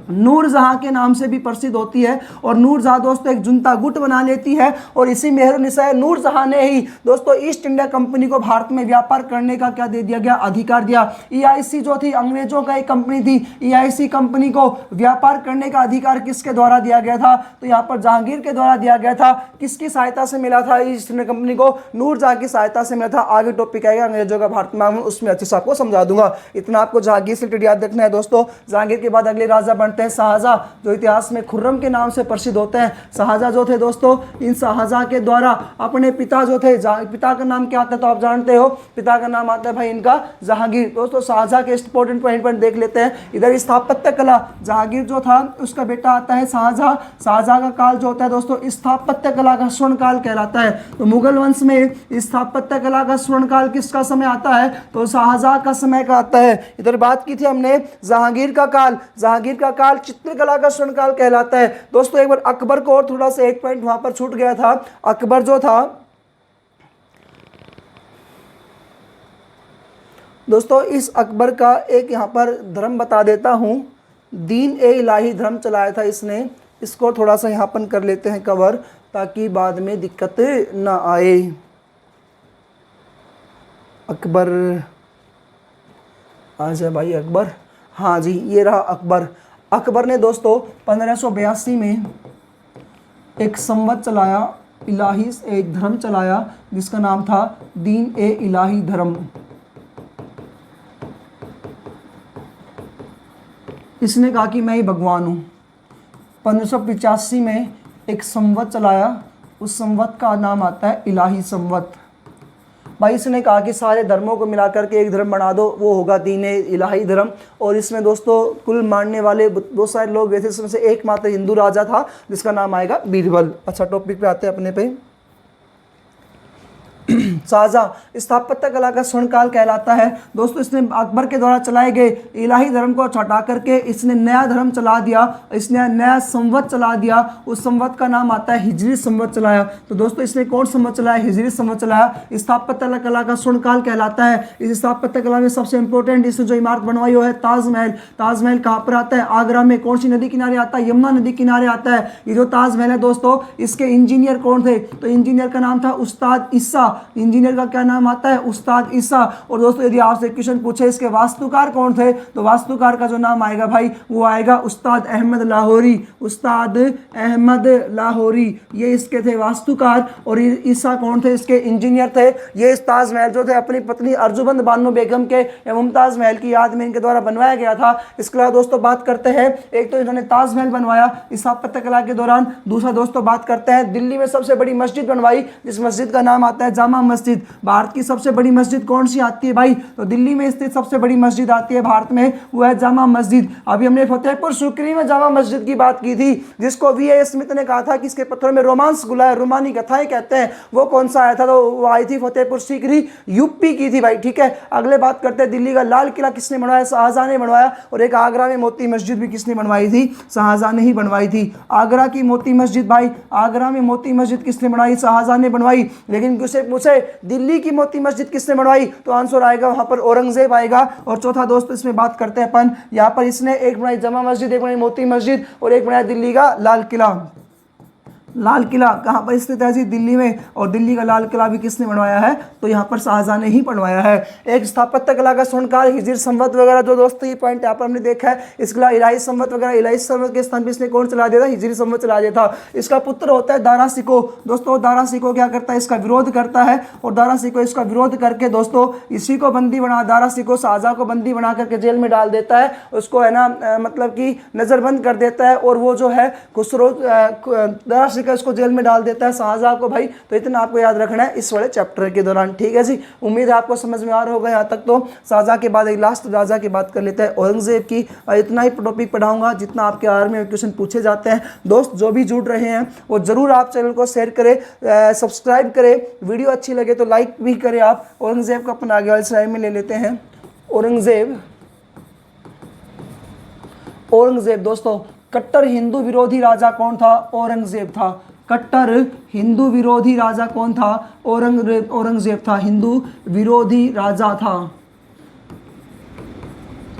नूरजहां के नाम से भी प्रसिद्ध होती है। और नूरजहां दोस्तों एक जुनता गुट बना लेती है और इसी मेहरुनिसा नूरजहां ने ही दोस्तों ईस्ट इंडिया कंपनी को भारत में व्यापार करने का क्या दे दिया गया, अधिकार दिया। EIC जो थी अंग्रेजों का एक कंपनी थी, EIC कंपनी को व्यापार करने का अधिकार किसके द्वारा दिया गया था, तो यहाँ पर जहांगीर के द्वारा दिया गया था। किसकी सहायता से मिला था ईस्ट इंडिया कंपनी को, नूरजहां की सहायता से मिला था। आगे टॉपिक आएगा अंग्रेजों का भारत में, उसमें अच्छे से आपको समझा दूंगा। इतना आपको जहांगीर से याद रखना है दोस्तों। जहांगीर के बाद अगले राजा बनते हैं शाहजहां, जो इतिहास में खुर्रम के नाम से प्रसिद्ध होते हैं। शाहजहां जो थे दोस्तों, इन शाहजहां के द्वारा अपने पिता जो थे, पिता का नाम क्या आता है तो आप जानते हो, पिता का नाम आता है भाई इनका जहांगीर। दोस्तों शाहजहां के इंपॉर्टेंट पॉइंट देख लेते हैं। इधर स्थापत्य कला, जहांगीर जो था उसका बेटा आता है शाहजहां। शाहजहां का काल जो होता है दोस्तों स्थापत्य कला का स्वर्ण काल कहलाता है। तो मुगल वंश में स्थापत्य कला का स्वर्ण काल किसका समय आता है, तो शाहजहां का समय का आता है। इधर बात की थी हमने जहांगीर का काल, जहांगीर का काल चित्रकला का स्वर्ण काल कहलाता है। दोस्तों एक बार अकबर को और थोड़ा सा एक पॉइंट वहां पर छूट गया था। अकबर जो था दोस्तों, इस अकबर का एक यहाँ पर धर्म बता देता हूँ, दीन ए इलाही धर्म चलाया था इसने। इसको थोड़ा सा यहाँ पर कर लेते हैं कवर, ताकि बाद में दिक्कत ना आए। अकबर आ जाए भाई, अकबर, हाँ जी ये रहा अकबर। अकबर ने दोस्तों 1582 में एक संवत चलाया, इलाही एक धर्म चलाया जिसका नाम था दीन ए इलाही धर्म। इसने कहा कि मैं ही भगवान हूँ। 1585 में एक संवत चलाया, उस संवत का नाम आता है इलाही संवत। भाई इसने कहा कि सारे धर्मों को मिलाकर के एक धर्म बना दो, वो होगा दीन ए इलाही धर्म। और इसमें दोस्तों कुल मानने वाले बहुत सारे लोग गए थे, इसमें से एकमात्र हिंदू राजा था जिसका नाम आएगा बीरबल। अच्छा टॉपिक पे आते हैं अपने पे। शाहजहां स्थापत्य कला का स्वर्ण काल कहलाता है दोस्तों। इसने अकबर के द्वारा चलाए गए इलाही धर्म को हटा करके इसने नया धर्म चला दिया, इसने नया संवत चला दिया। उस संवत का नाम आता है हिजरी संवत चलाया। तो दोस्तों इसने कौन संवत चलाया, हिजरी संवत चलाया। स्थापत्य कला का स्वर्ण काल कहलाता है। इस स्थापत्य कला में सबसे इंपॉर्टेंट इसने जो इमारत बनवाई वो है ताजमहल। ताजमहल कहाँ पर आता है, आगरा में। कौन सी नदी किनारे आता है, यमुना नदी किनारे आता है। ये जो ताजमहल है दोस्तों, इसके इंजीनियर कौन थे, तो इंजीनियर का नाम था उस्ताद ईसा। इंजीनियर का क्या नाम आता है, उस्ताद ईसा। और दोस्तों यदि आपसे क्वेश्चन पूछे इसके वास्तुकार कौन थे, तो वास्तुकार का जो नाम आएगा भाई वो आएगा उस्ताद अहमद लाहौरी। उस्ताद अहमद लाहौरी ये इसके थे वास्तुकार, और ईसा कौन थे, इसके इंजीनियर थे। ये इस ताजमहल जो थे अपनी पत्नी अर्जुबंद बानो बेगम के या मुमताज महल की याद में इनके द्वारा बनवाया गया था। इसके अलावा दोस्तों बात करते हैं, एक तो इन्होंने ताजमहल बनवाया स्थापत्य कला के दौरान। दूसरा दोस्तों बात करते हैं दिल्ली में सबसे बड़ी मस्जिद बनवाई, जिस मस्जिद का नाम आता है जामा मस्जिद। भारत की सबसे बड़ी मस्जिद कौन सी आती है भाई, तो दिल्ली में स्थित सबसे बड़ी मस्जिद आती है भारत में, वो है जामा मस्जिद। अभी हमने फतेहपुर सीकरी में जामा मस्जिद की बात की थी, जिसको V.A. स्मिथ ने कहा था कि इसके पत्थरों में रोमांस घुला है, रोमानी कथाएं कहते हैं। वो कौन सा आया था, तो वो आई थी फतेहपुर सीकरी, यूपी की थी भाई, ठीक है। अगले बात करते हैं दिल्ली का लाल किला किसने बनवाया, शाहजहां ने बनवाया। और एक आगरा में मोती मस्जिद भी किसने बनवाई थी, शाहजहां ने ही बनवाई थी। आगरा की मोती मस्जिद भाई, आगरा में मोती मस्जिद किसने बनवाई, शाहजहां ने बनवाई। लेकिन किससे पूछे दिल्ली की मोती मस्जिद किसने बनवाई, तो आंसर आएगा वहां पर औरंगजेब आएगा। और चौथा दोस्त इसमें बात करते हैं अपन, यहाँ पर इसने एक बनाई जामा मस्जिद, एक बनाई मोती मस्जिद, और एक बनाया दिल्ली का लाल किला। लाल किला कहाँ पर स्थित है जी, दिल्ली में। और दिल्ली का लाल किला भी किसने बनवाया है, तो यहाँ पर शाहजहां ने ही बनवाया है। एक स्थापत्य कला का स्वर्णकाल, हिजरी संवत वगैरह जो दोस्तों ये पॉइंट यहाँ पर हमने देखा है। इसके अलावा इलाही संवत वगैरह, इलाही संवत के स्थान पर इसने कौन चला दिया था, हिजरी संवत चला दिया था। इसका पुत्र होता है दारा सिको। दोस्तों दारा सिको क्या करता है, इसका विरोध करता है। और दारा सिको इसका विरोध करके दोस्तों इसी को बंदी बना, दारा सिको शाहजहां को बंदी बना करके जेल में डाल देता है। उसको है ना मतलब कि नजरबंद कर देता है। और वो जो है खुसरो, दारा सिको इसको जेल में डाल देता है शाहजहां को भाई। तो इतना आपको याद रखना है इस वाले चैप्टर के दौरान, ठीक है जी। उम्मीद है आपको समझ में आ रहा होगा यहाँ तक। तो शाहजहां के बाद एक लास्ट राजा की बात कर लेते हैं, औरंगजेब की। और इतना ही टॉपिक पढ़ाऊंगा जितना आपके आर्मी में क्वेश्चन पूछे जाते हैं। दोस्त जो भी जुड़ रहे हैं वो जरूर आप चैनल को शेयर करें, सब्सक्राइब करें। वीडियो अच्छी लगे तो लाइक भी करें आप। औरंगजेब का अपन आगे वाले स्लाइड में ले लेते हैं। औरंगजेब दोस्तों कट्टर हिंदू विरोधी राजा कौन था, औरंगजेब था। कट्टर हिंदू विरोधी राजा कौन था, औरंगजेब था, हिंदू विरोधी राजा था।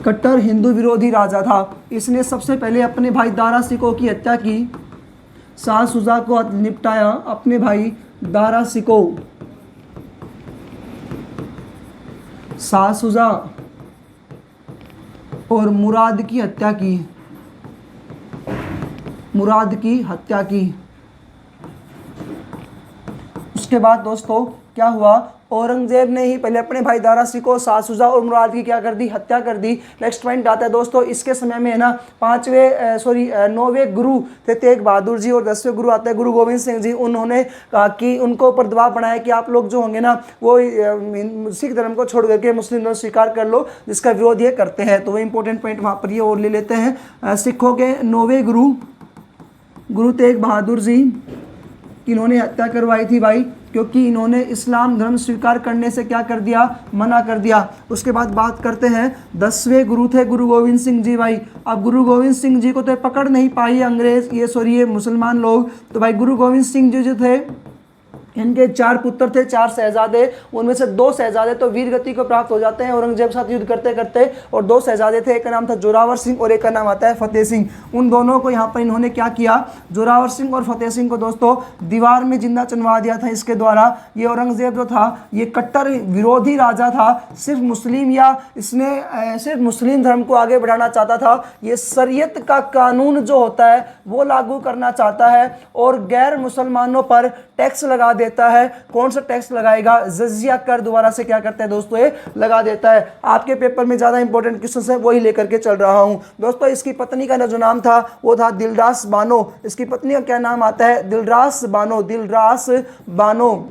कट्टर हिंदू विरोधी राजा था। इसने सबसे पहले अपने भाई दारा शिकोह की हत्या की। शाह शुजा को निपटाया, अपने भाई दारा शिकोह, शाह शुजा और मुराद की हत्या की, मुराद की हत्या की। उसके बाद दोस्तों क्या हुआ, औरंगजेब ने ही पहले अपने भाई दारा शिकोह, शाह शुजा और मुराद की क्या कर दी, हत्या कर दी। नेक्स्ट पॉइंट आता है दोस्तों, इसके समय में है ना 9वें गुरु थे तेग बहादुर जी और 10वें गुरु आते हैं गुरु गोविंद सिंह जी। उन्होंने कहा कि उनको ऊपर दबाव बनाया कि आप लोग जो होंगे ना वो सिख धर्म को छोड़ करके मुस्लिम धर्म स्वीकार कर लो, जिसका विरोध ये करते हैं। तो वो इंपॉर्टेंट पॉइंट वहाँ पर ये और ले लेते हैं। सिखों के 9वें गुरु तेग बहादुर जी, इन्होंने हत्या करवाई थी भाई, क्योंकि इन्होंने इस्लाम धर्म स्वीकार करने से क्या कर दिया, मना कर दिया। उसके बाद बात करते हैं 10वें गुरु थे गुरु गोविंद सिंह जी भाई। अब गुरु गोविंद सिंह जी को तो पकड़ नहीं पाई अंग्रेज, ये मुसलमान लोग। तो भाई गुरु गोविंद सिंह जी जो थे, इनके 4 पुत्र थे, 4 शहजादे, उनमें से 2 शहजादे तो वीर गति को प्राप्त हो जाते हैं औरंगजेब के साथ युद्ध करते करते, और 2 शहजादे थे, एक का नाम था जोरावर सिंह और एक का नाम आता है फतेह सिंह। उन दोनों को यहाँ पर इन्होंने क्या किया, जोरावर सिंह और फतेह सिंह को दोस्तों दीवार में जिंदा चुनवा दिया था इसके द्वारा। ये औरंगजेब जो था ये कट्टर विरोधी राजा था, सिर्फ मुस्लिम या इसने सिर्फ मुस्लिम धर्म को आगे बढ़ाना चाहता था। ये शरीयत का कानून जो होता है वो लागू करना चाहता है और गैर मुसलमानों पर टैक्स लगा देता है। कौन सा टैक्स लगाएगा, जजिया कर दोबारा से क्या करता है दोस्तों, ये लगा देता है। आपके पेपर में ज्यादा इंपॉर्टेंट क्वेश्चन है वही लेकर के चल रहा हूं दोस्तों। इसकी पत्नी का जो नाम था वो था दिलरास बानो। इसकी पत्नी का क्या नाम आता है, दिलरास बानो, दिलरास बानो।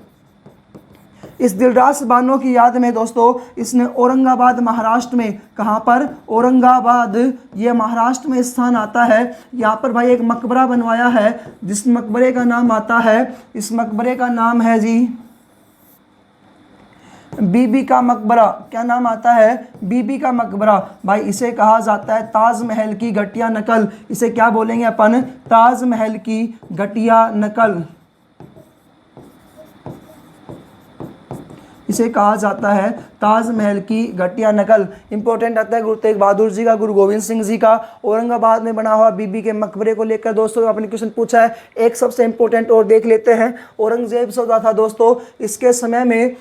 इस दिलरास बानो की याद में दोस्तों इसने औरंगाबाद महाराष्ट्र में, कहाँ पर, औरंगाबाद, ये महाराष्ट्र में स्थान आता है। यहाँ पर भाई एक मकबरा बनवाया है, जिस मकबरे का नाम आता है, इस मकबरे का नाम है जी बीबी का मकबरा। क्या नाम आता है, बीबी का मकबरा। भाई इसे कहा जाता है ताजमहल की घटिया नकल। इसे क्या बोलेंगे अपन, ताजमहल की घटिया नकल, इसे कहा जाता है ताजमहल की घटिया नकल। इंपॉर्टेंट आता है गुरु तेग बहादुर जी का, गुरु गोविंद सिंह जी का, औरंगाबाद में बना हुआ बीबी के मकबरे को लेकर दोस्तों आपने क्वेश्चन पूछा है। एक सबसे इंपॉर्टेंट और देख लेते हैं, औरंगजेब सौदा था दोस्तों, इसके समय में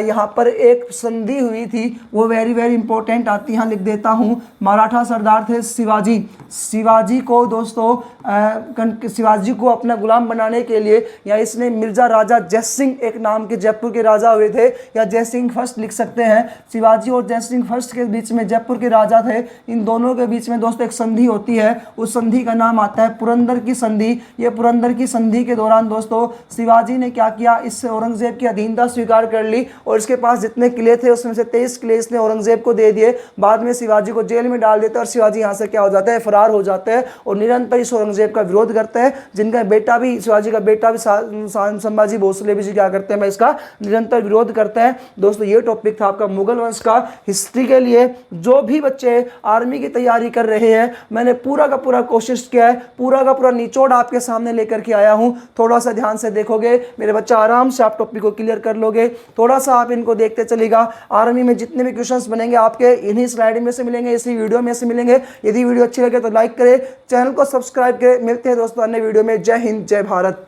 यहाँ पर एक संधि हुई थी, वो वेरी वेरी इंपॉर्टेंट आती है, यहाँ लिख देता हूँ। मराठा सरदार थे शिवाजी, शिवाजी को दोस्तों शिवाजी को अपना गुलाम बनाने के लिए, या इसने मिर्जा राजा जय सिंह एक नाम के जयपुर के राजा हुए थे, या जय सिंह फर्स्ट लिख सकते हैं। शिवाजी और जय सिंह फर्स्ट के बीच में, जयपुर के राजा थे, इन दोनों के बीच में दोस्तों एक संधि होती है। उस संधि का नाम आता है पुरंदर की संधि। ये पुरंदर की संधि के दौरान दोस्तों शिवाजी ने क्या किया, इससे औरंगजेब की अधीनता स्वीकार कर ली और इसके पास जितने किले थे उसमें से 23 किले इसने औरंगजेब को दे दिए। बाद में शिवाजी को जेल में डाल देता है और शिवाजी यहाँ से क्या हो जाता है, फरार हो जाते हैं और निरंतर इस औरंगजेब का विरोध करते हैं। जिनका बेटा भी, शिवाजी का बेटा भी संभाजी भोसले भी क्या करते हैं, इसका निरंतर विरोध करते हैं। दोस्तों ये टॉपिक था आपका मुगल वंश का हिस्ट्री के लिए। जो भी बच्चे आर्मी की तैयारी कर रहे हैं, मैंने पूरा का पूरा कोशिश किया है, पूरा का पूरा निचोड़ आपके सामने लेकर के आया हूं। थोड़ा सा ध्यान से देखोगे मेरे बच्चा, आराम से आप टॉपिक को क्लियर कर लोगे। थोड़ा सा आप इनको देखते चलेगा, आर्मी में जितने भी क्वेश्चंस बनेंगे आपके इन्हीं स्लाइड में से मिलेंगे, इसी वीडियो में से मिलेंगे। यदि वीडियो अच्छी लगे तो लाइक करें, चैनल को सब्सक्राइब करें। मिलते हैं दोस्तों अन्य वीडियो में। जय हिंद, जय भारत।